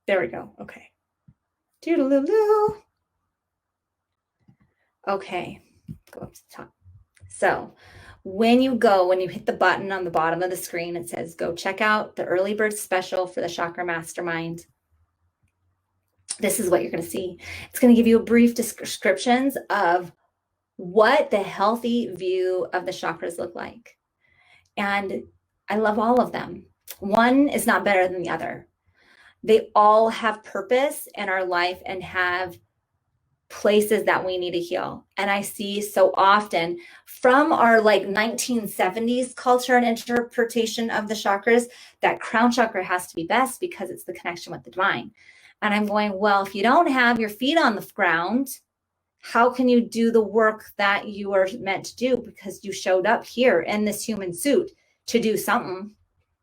There we go. Okay. Doodle-loo-loo. Okay, go up to the top. So when you hit the button on the bottom of the screen, it says, go check out the early bird special for the Chakra Mastermind. This is what you're going to see. It's going to give you a brief descriptions of what the healthy view of the chakras look like. And I love all of them. One is not better than the other. They all have purpose in our life and have places that we need to heal. And I see so often from our 1970s culture and interpretation of the chakras that crown chakra has to be best because it's the connection with the divine. And I'm going, well, if you don't have your feet on the ground, how can you do the work that you are meant to do? Because you showed up here in this human suit to do something.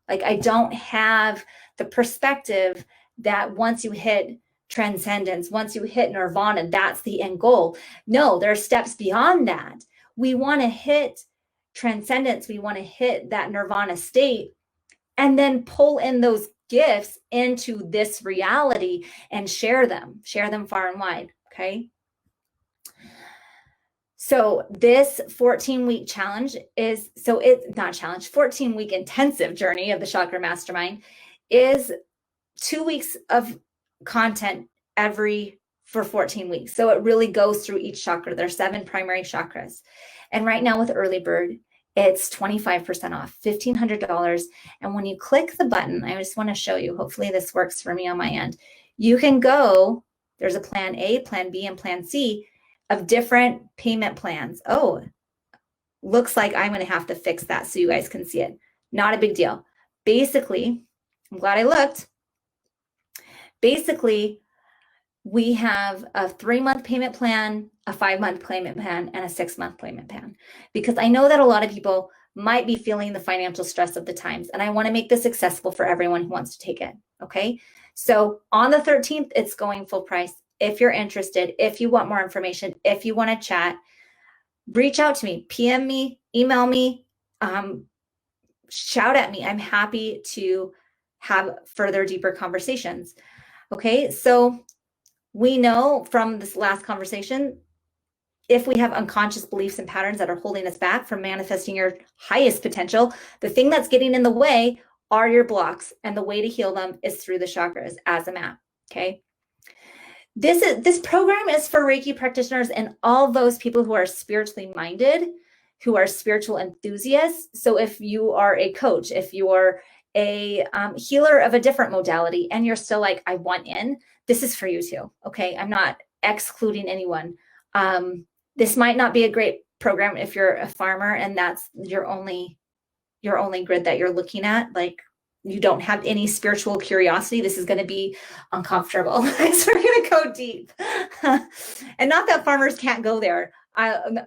I don't have the perspective that once you hit transcendence, once you hit nirvana, that's the end goal. No, there are steps beyond that. We want to hit transcendence. We want to hit that nirvana state and then pull in those gifts into this reality and share them far and wide. Okay. So this 14-week challenge 14-week intensive journey of the Chakra Mastermind is 2 weeks of content for 14 weeks. So it really goes through each chakra. There's 7 primary chakras. And right now with Early Bird, it's 25% off, $1,500. And when you click the button, I just want to show you, hopefully this works for me on my end. You can go, there's a plan A, plan B, and plan C of different payment plans. Oh, looks like I'm going to have to fix that so you guys can see it. Not a big deal. Basically, I'm glad I looked. Basically, we have a 3-month payment plan, a 5-month payment plan, and a 6-month payment plan. Because I know that a lot of people might be feeling the financial stress of the times, and I want to make this accessible for everyone who wants to take it. Okay. So on the 13th, it's going full price. If you're interested, if you want more information, if you want to chat, reach out to me, PM me, email me, shout at me. I'm happy to have further, deeper conversations. Okay, so we know from this last conversation, if we have unconscious beliefs and patterns that are holding us back from manifesting your highest potential, the thing that's getting in the way are your blocks, and the way to heal them is through the chakras as a map. Okay. This program is for Reiki practitioners and all those people who are spiritually minded who are spiritual enthusiasts. So if you are a coach, if you are a healer of a different modality, and you're still like, I want in, this is for you too. Okay. I'm not excluding anyone. This might not be a great program if you're a farmer and that's your only grid that you're looking at. Like, you don't have any spiritual curiosity. This is going to be uncomfortable. So we're going to go deep. And not that farmers can't go there. I'm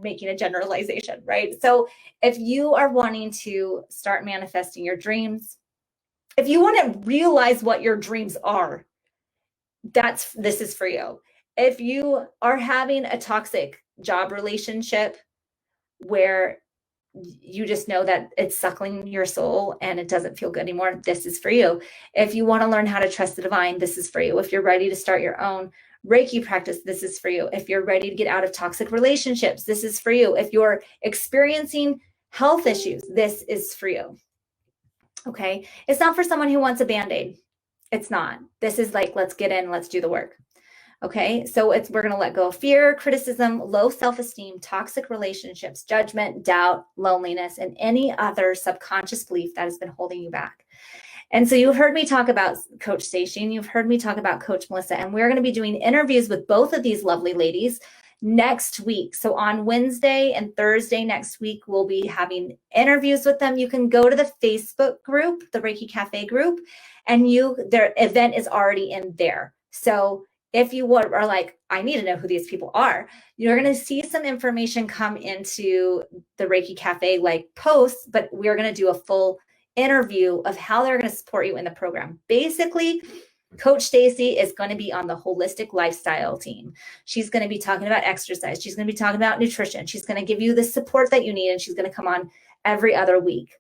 making a generalization, right? So if you are wanting to start manifesting your dreams, if you want to realize what your dreams are, this is for you. If you are having a toxic job relationship where you just know that it's suckling your soul and it doesn't feel good anymore, this is for you. If you want to learn how to trust the divine, this is for you. If you're ready to start your own Reiki practice, this is for you. If you're ready to get out of toxic relationships, this is for you. If you're experiencing health issues, this is for you. Okay. It's not for someone who wants a Band-Aid. It's not. This is like, let's get in, let's do the work. Okay, so we're going to let go of fear, criticism, low self-esteem, toxic relationships, judgment, doubt, loneliness, and any other subconscious belief that has been holding you back. And so you've heard me talk about Coach Stacey, and you've heard me talk about Coach Melissa, and we're going to be doing interviews with both of these lovely ladies next week. So on Wednesday and Thursday next week, we'll be having interviews with them. You can go to the Facebook group, the Reiki Cafe group, and their event is already in there. So if you are like, I need to know who these people are, you're going to see some information come into the Reiki Cafe like posts, but we're going to do a full interview of how they're going to support you in the program. Basically, Coach Stacey is going to be on the holistic lifestyle team. She's going to be talking about exercise. She's going to be talking about nutrition. She's going to give you the support that you need, and she's going to come on every other week.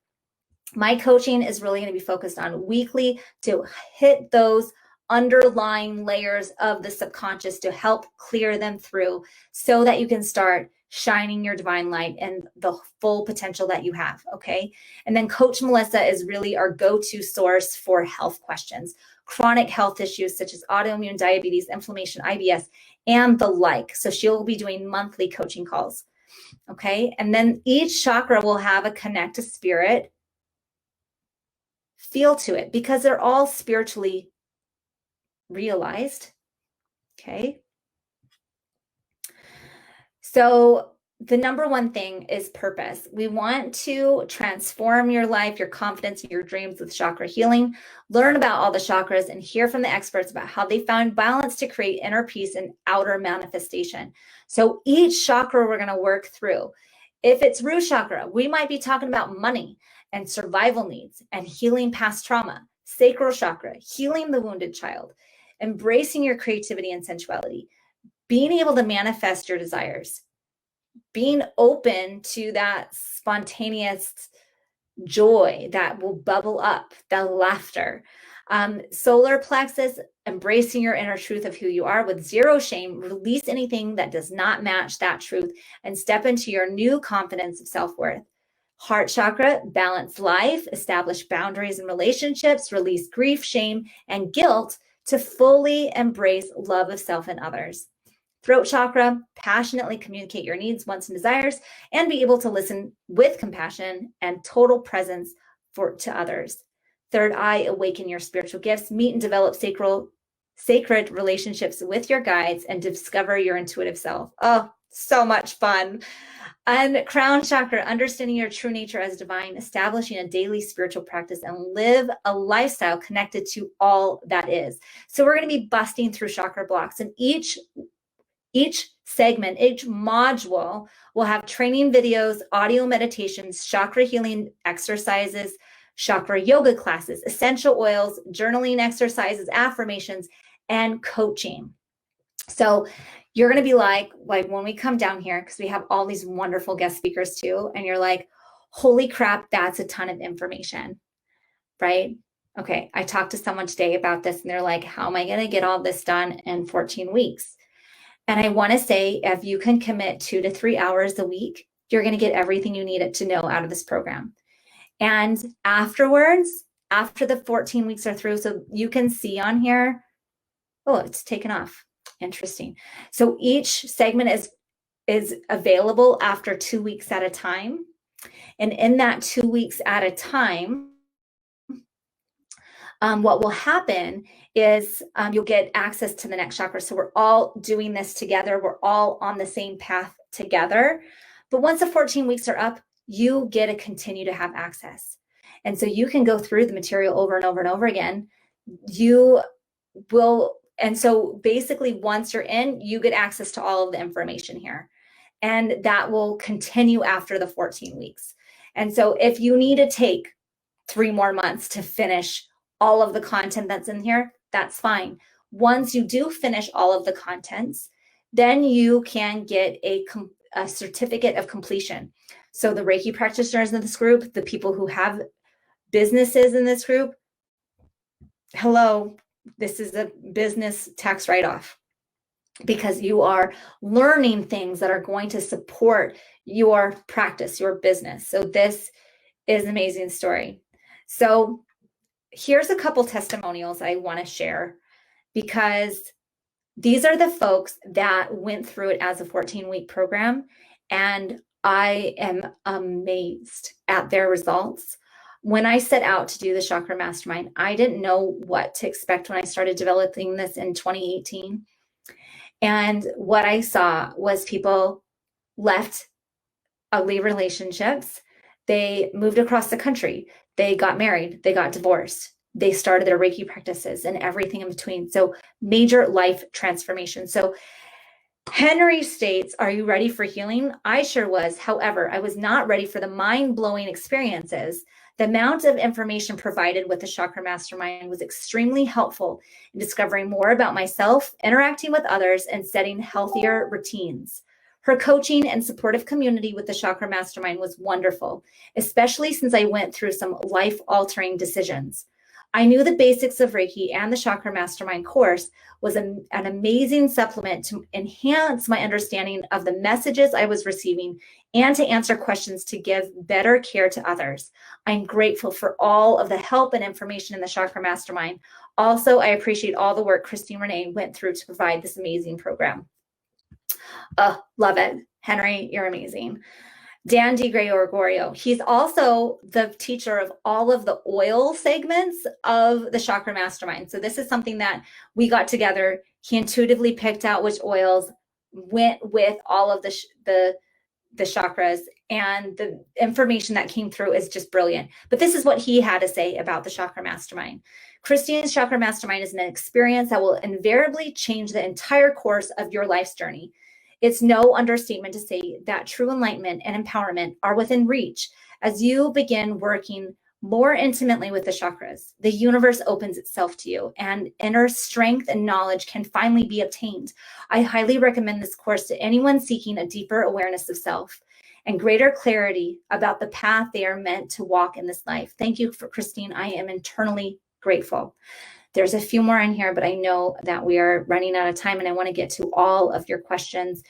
My coaching is really going to be focused on weekly to hit those underlying layers of the subconscious to help clear them through so that you can start shining your divine light and the full potential that you have. Okay. And then Coach Melissa is really our go-to source for health questions, chronic health issues such as autoimmune diabetes, inflammation, IBS, and the like. So she'll be doing monthly coaching calls. Okay. And then each chakra will have a connect to spirit feel to it because they're all spiritually realized. Okay. So the number one thing is purpose. We want to transform your life, your confidence, and your dreams with chakra healing. Learn about all the chakras and hear from the experts about how they found balance to create inner peace and outer manifestation. So each chakra we're going to work through. If it's root chakra, we might be talking about money and survival needs and healing past trauma. Sacral chakra, healing the wounded child. Embracing your creativity and sensuality, being able to manifest your desires, being open to that spontaneous joy that will bubble up, the laughter. Solar plexus, embracing your inner truth of who you are with zero shame, release anything that does not match that truth and step into your new confidence of self-worth. Heart chakra, balance life, establish boundaries in relationships, release grief, shame, and guilt to fully embrace love of self and others. Throat chakra, passionately communicate your needs, wants, and desires, and be able to listen with compassion and total presence to others. Third eye, awaken your spiritual gifts, meet and develop sacred relationships with your guides, and discover your intuitive self. Oh, so much fun. And crown chakra, understanding your true nature as divine, establishing a daily spiritual practice, and live a lifestyle connected to all that is. So we're going to be busting through chakra blocks, and each segment, each module will have training videos, audio meditations, chakra healing exercises, chakra yoga classes, essential oils, journaling exercises, affirmations, and coaching. So you're going to be like when we come down here, because we have all these wonderful guest speakers too, and you're like, holy crap, that's a ton of information, right? Okay, I talked to someone today about this, and they're like, how am I going to get all this done in 14 weeks? And I want to say, if you can commit 2 to 3 hours a week, you're going to get everything you need to know out of this program. And afterwards, after the 14 weeks are through, so you can see on here, oh, it's taken off. Interesting. So each segment is is available after 2 weeks at a time. And in that 2 weeks at a time, what will happen is you'll get access to the next chakra. So we're all doing this together. We're all on the same path together. But once the 14 weeks are up, you get to continue to have access. And so you can go through the material over and over and over again. You will, and so basically once you're in, you get access to all of the information here. And that will continue after the 14 weeks. And so if you need to take 3 more months to finish all of the content that's in here, that's fine. Once you do finish all of the contents, then you can get a certificate of completion. So the Reiki practitioners in this group, the people who have businesses in this group, hello, this is a business tax write-off, because you are learning things that are going to support your practice, your business. So this is an amazing story. So here's a couple testimonials I want to share, because these are the folks that went through it as a 14-week program, and I am amazed at their results. When I set out to do the Chakra Mastermind, I didn't know what to expect when I started developing this in 2018. And what I saw was people left ugly relationships. They moved across the country. They got married. They got divorced. They started their Reiki practices and everything in between. So major life transformation. So Henry states, are you ready for healing? I sure was. However, I was not ready for the mind-blowing experiences. The amount of information provided with the Chakra Mastermind was extremely helpful in discovering more about myself, interacting with others, and setting healthier routines. Her coaching and supportive community with the Chakra Mastermind was wonderful, especially since I went through some life-altering decisions. I knew the basics of Reiki, and the Chakra Mastermind course was an amazing supplement to enhance my understanding of the messages I was receiving and to answer questions to give better care to others. I'm grateful for all of the help and information in the Chakra Mastermind. Also, I appreciate all the work Christine Renee went through to provide this amazing program. Love it. Henry, you're amazing. Dan DiGregorio, he's also the teacher of all of the oil segments of the Chakra Mastermind. So this is something that we got together. He intuitively picked out which oils went with all of the chakras, and the information that came through is just brilliant. But this is what he had to say about the Chakra Mastermind. Christine's Chakra Mastermind is an experience that will invariably change the entire course of your life's journey. It's no understatement to say that true enlightenment and empowerment are within reach as you begin working more intimately with the chakras. The universe opens itself to you, and inner strength and knowledge can finally be obtained. I highly recommend this course to anyone seeking a deeper awareness of self and greater clarity about the path they are meant to walk in this life. Thank you, Christine. I am eternally grateful. There's a few more in here, but I know that we are running out of time, and I want to get to all of your questions.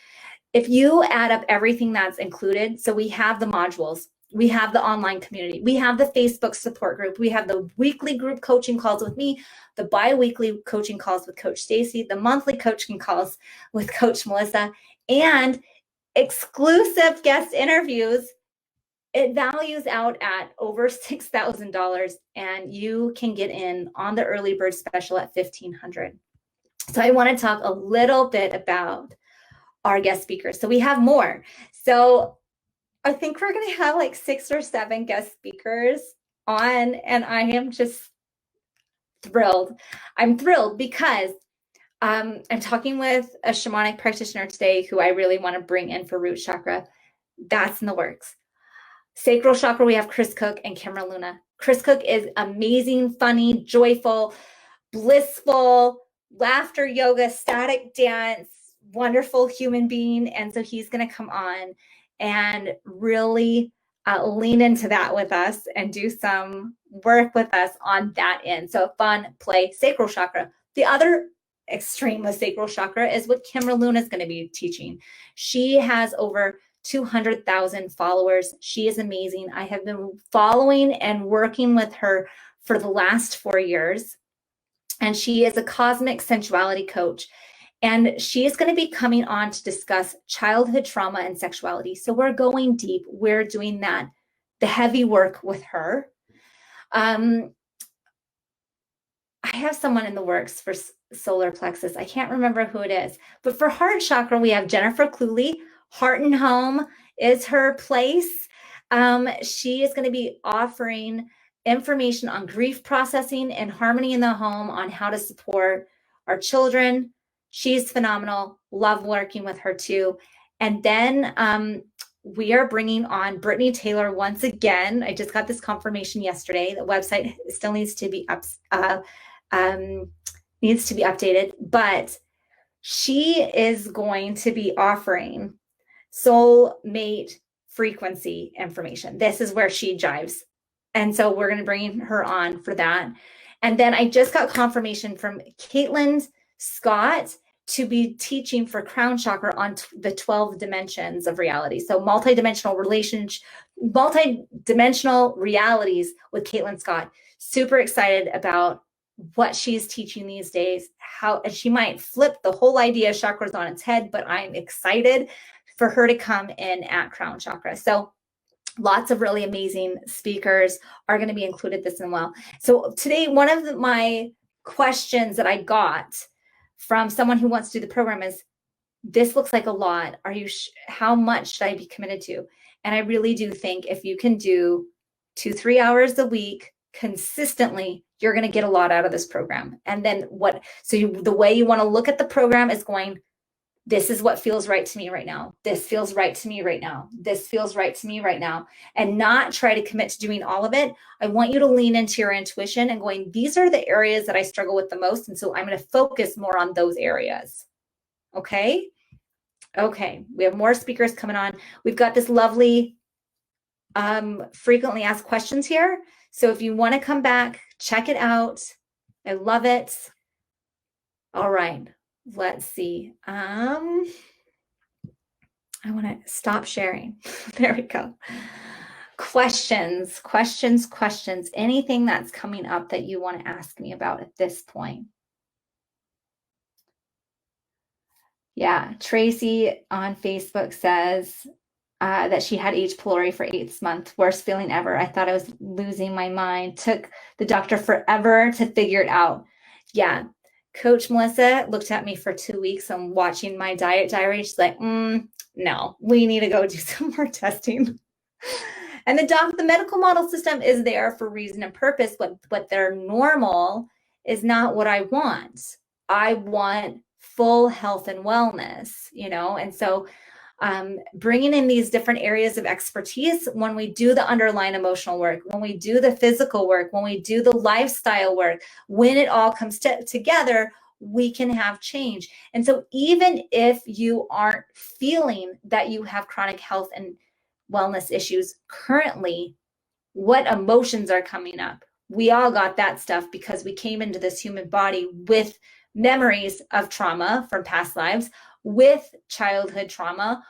If you add up everything that's included, so we have the modules, we have the online community, we have the Facebook support group, we have the weekly group coaching calls with me, the bi-weekly coaching calls with Coach Stacy, the monthly coaching calls with Coach Melissa, and exclusive guest interviews. It values out at over $6,000, and you can get in on the early bird special at $1,500. So I want to talk a little bit about our guest speakers. So we have more. So I think we're going to have like 6 or 7 guest speakers on, and I am just thrilled. I'm thrilled because I'm talking with a shamanic practitioner today who I really want to bring in for root chakra. That's in the works. Sacral chakra, we have Chris Cook and Kimra Luna. Chris Cook is amazing, funny, joyful, blissful, laughter yoga, static dance, wonderful human being. And so he's going to come on and really lean into that with us and do some work with us on that end. So fun, play, sacral chakra. The other extreme of sacral chakra is what Kimra Luna is going to be teaching. She has over 200,000 followers. She is amazing. I have been following and working with her for the last 4 years, and she is a cosmic sensuality coach. And she is going to be coming on to discuss childhood trauma and sexuality. So we're going deep. We're doing that, the heavy work with her. I have someone in the works for solar plexus. I can't remember who it is, but for heart chakra, we have Jennifer Cluley. Heart and Home is her place. She is going to be offering information on grief processing and harmony in the home, on how to support our children. She's phenomenal. Love working with her too. And then we are bringing on Brittany Taylor once again. I just got this confirmation yesterday. The website still needs to be updated, but she is going to be offering soulmate frequency information. This is where she jives. And so we're going to bring her on for that. And then I just got confirmation from Caitlin Scott to be teaching for crown chakra on the 12 dimensions of reality. So multidimensional realities with Caitlin Scott. Super excited about what she's teaching these days, how she might flip the whole idea of chakras on its head, but I'm excited for her to come in at crown chakra. So lots of really amazing speakers are going to be included this as well. So today, one of my questions that I got from someone who wants to do the program is, this looks like a lot. How much should I be committed to? And I really do think if you can do 2-3 hours a week consistently, you're going to get a lot out of this program. And then the way you want to look at the program is going, this is what feels right to me right now. This feels right to me right now. This feels right to me right now. And not try to commit to doing all of it. I want you to lean into your intuition and going, these are the areas that I struggle with the most. And so I'm going to focus more on those areas. Okay. Okay. We have more speakers coming on. We've got this lovely frequently asked questions here. So if you want to come back, check it out. I love it. All right. Let's see. I want to stop sharing. There we go. Questions. Anything that's coming up that you want to ask me about at this point? Yeah, Tracy on Facebook says that she had H. pylori for 8 months. Worst feeling ever. I thought I was losing my mind. Took the doctor forever to figure it out. Yeah. Coach Melissa looked at me for 2 weeks. I'm watching my diet diary. She's like, no, we need to go do some more testing. And the medical model system is there for reason and purpose, but their normal is not what I want. I want full health and wellness, and so bringing in these different areas of expertise when we do the underlying emotional work, when we do the physical work, when we do the lifestyle work, when it all comes together, we can have change. And so even if you aren't feeling that you have chronic health and wellness issues currently, what emotions are coming up? We all got that stuff because we came into this human body with memories of trauma from past lives, with childhood trauma.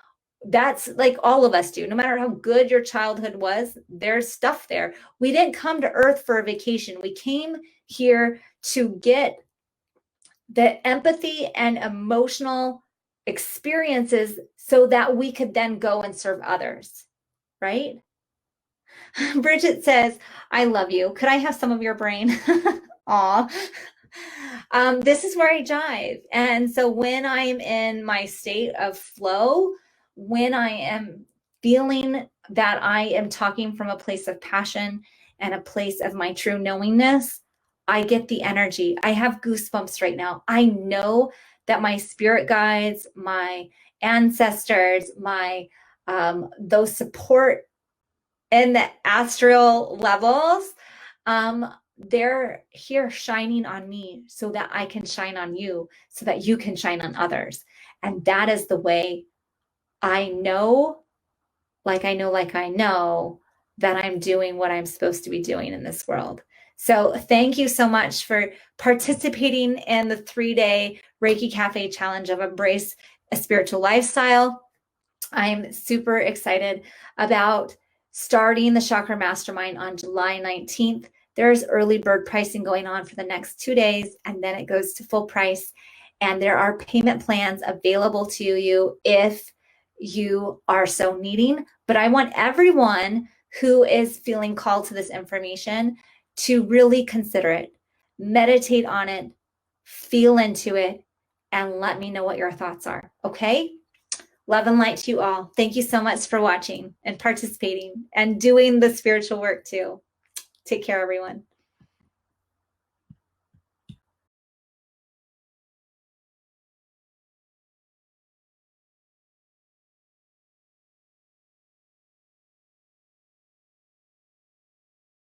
That's like all of us do. No matter how good your childhood was, there's stuff there. We didn't come to Earth for a vacation. We came here to get the empathy and emotional experiences so that we could then go and serve others, right? Bridget says, I love you. Could I have some of your brain? Aw. This is where I jive. And so when I am in my state of flow, when I am feeling that I am talking from a place of passion and a place of my true knowingness, I get the energy. I have goosebumps right now. I know that my spirit guides, my ancestors, those support in the astral levels, they're here shining on me so that I can shine on you, so that you can shine on others. And that is the way I know that I'm doing what I'm supposed to be doing in this world. So thank you so much for participating in the 3-day Reiki Cafe Challenge of Embrace a Spiritual Lifestyle. I'm super excited about starting the Chakra Mastermind on July 19th. There's early bird pricing going on for the next 2 days, and then it goes to full price. And there are payment plans available to you if you are so needing. But I want everyone who is feeling called to this information to really consider it, meditate on it, feel into it, and let me know what your thoughts are. Okay? Love and light to you all. Thank you so much for watching and participating and doing the spiritual work too. Take care, everyone.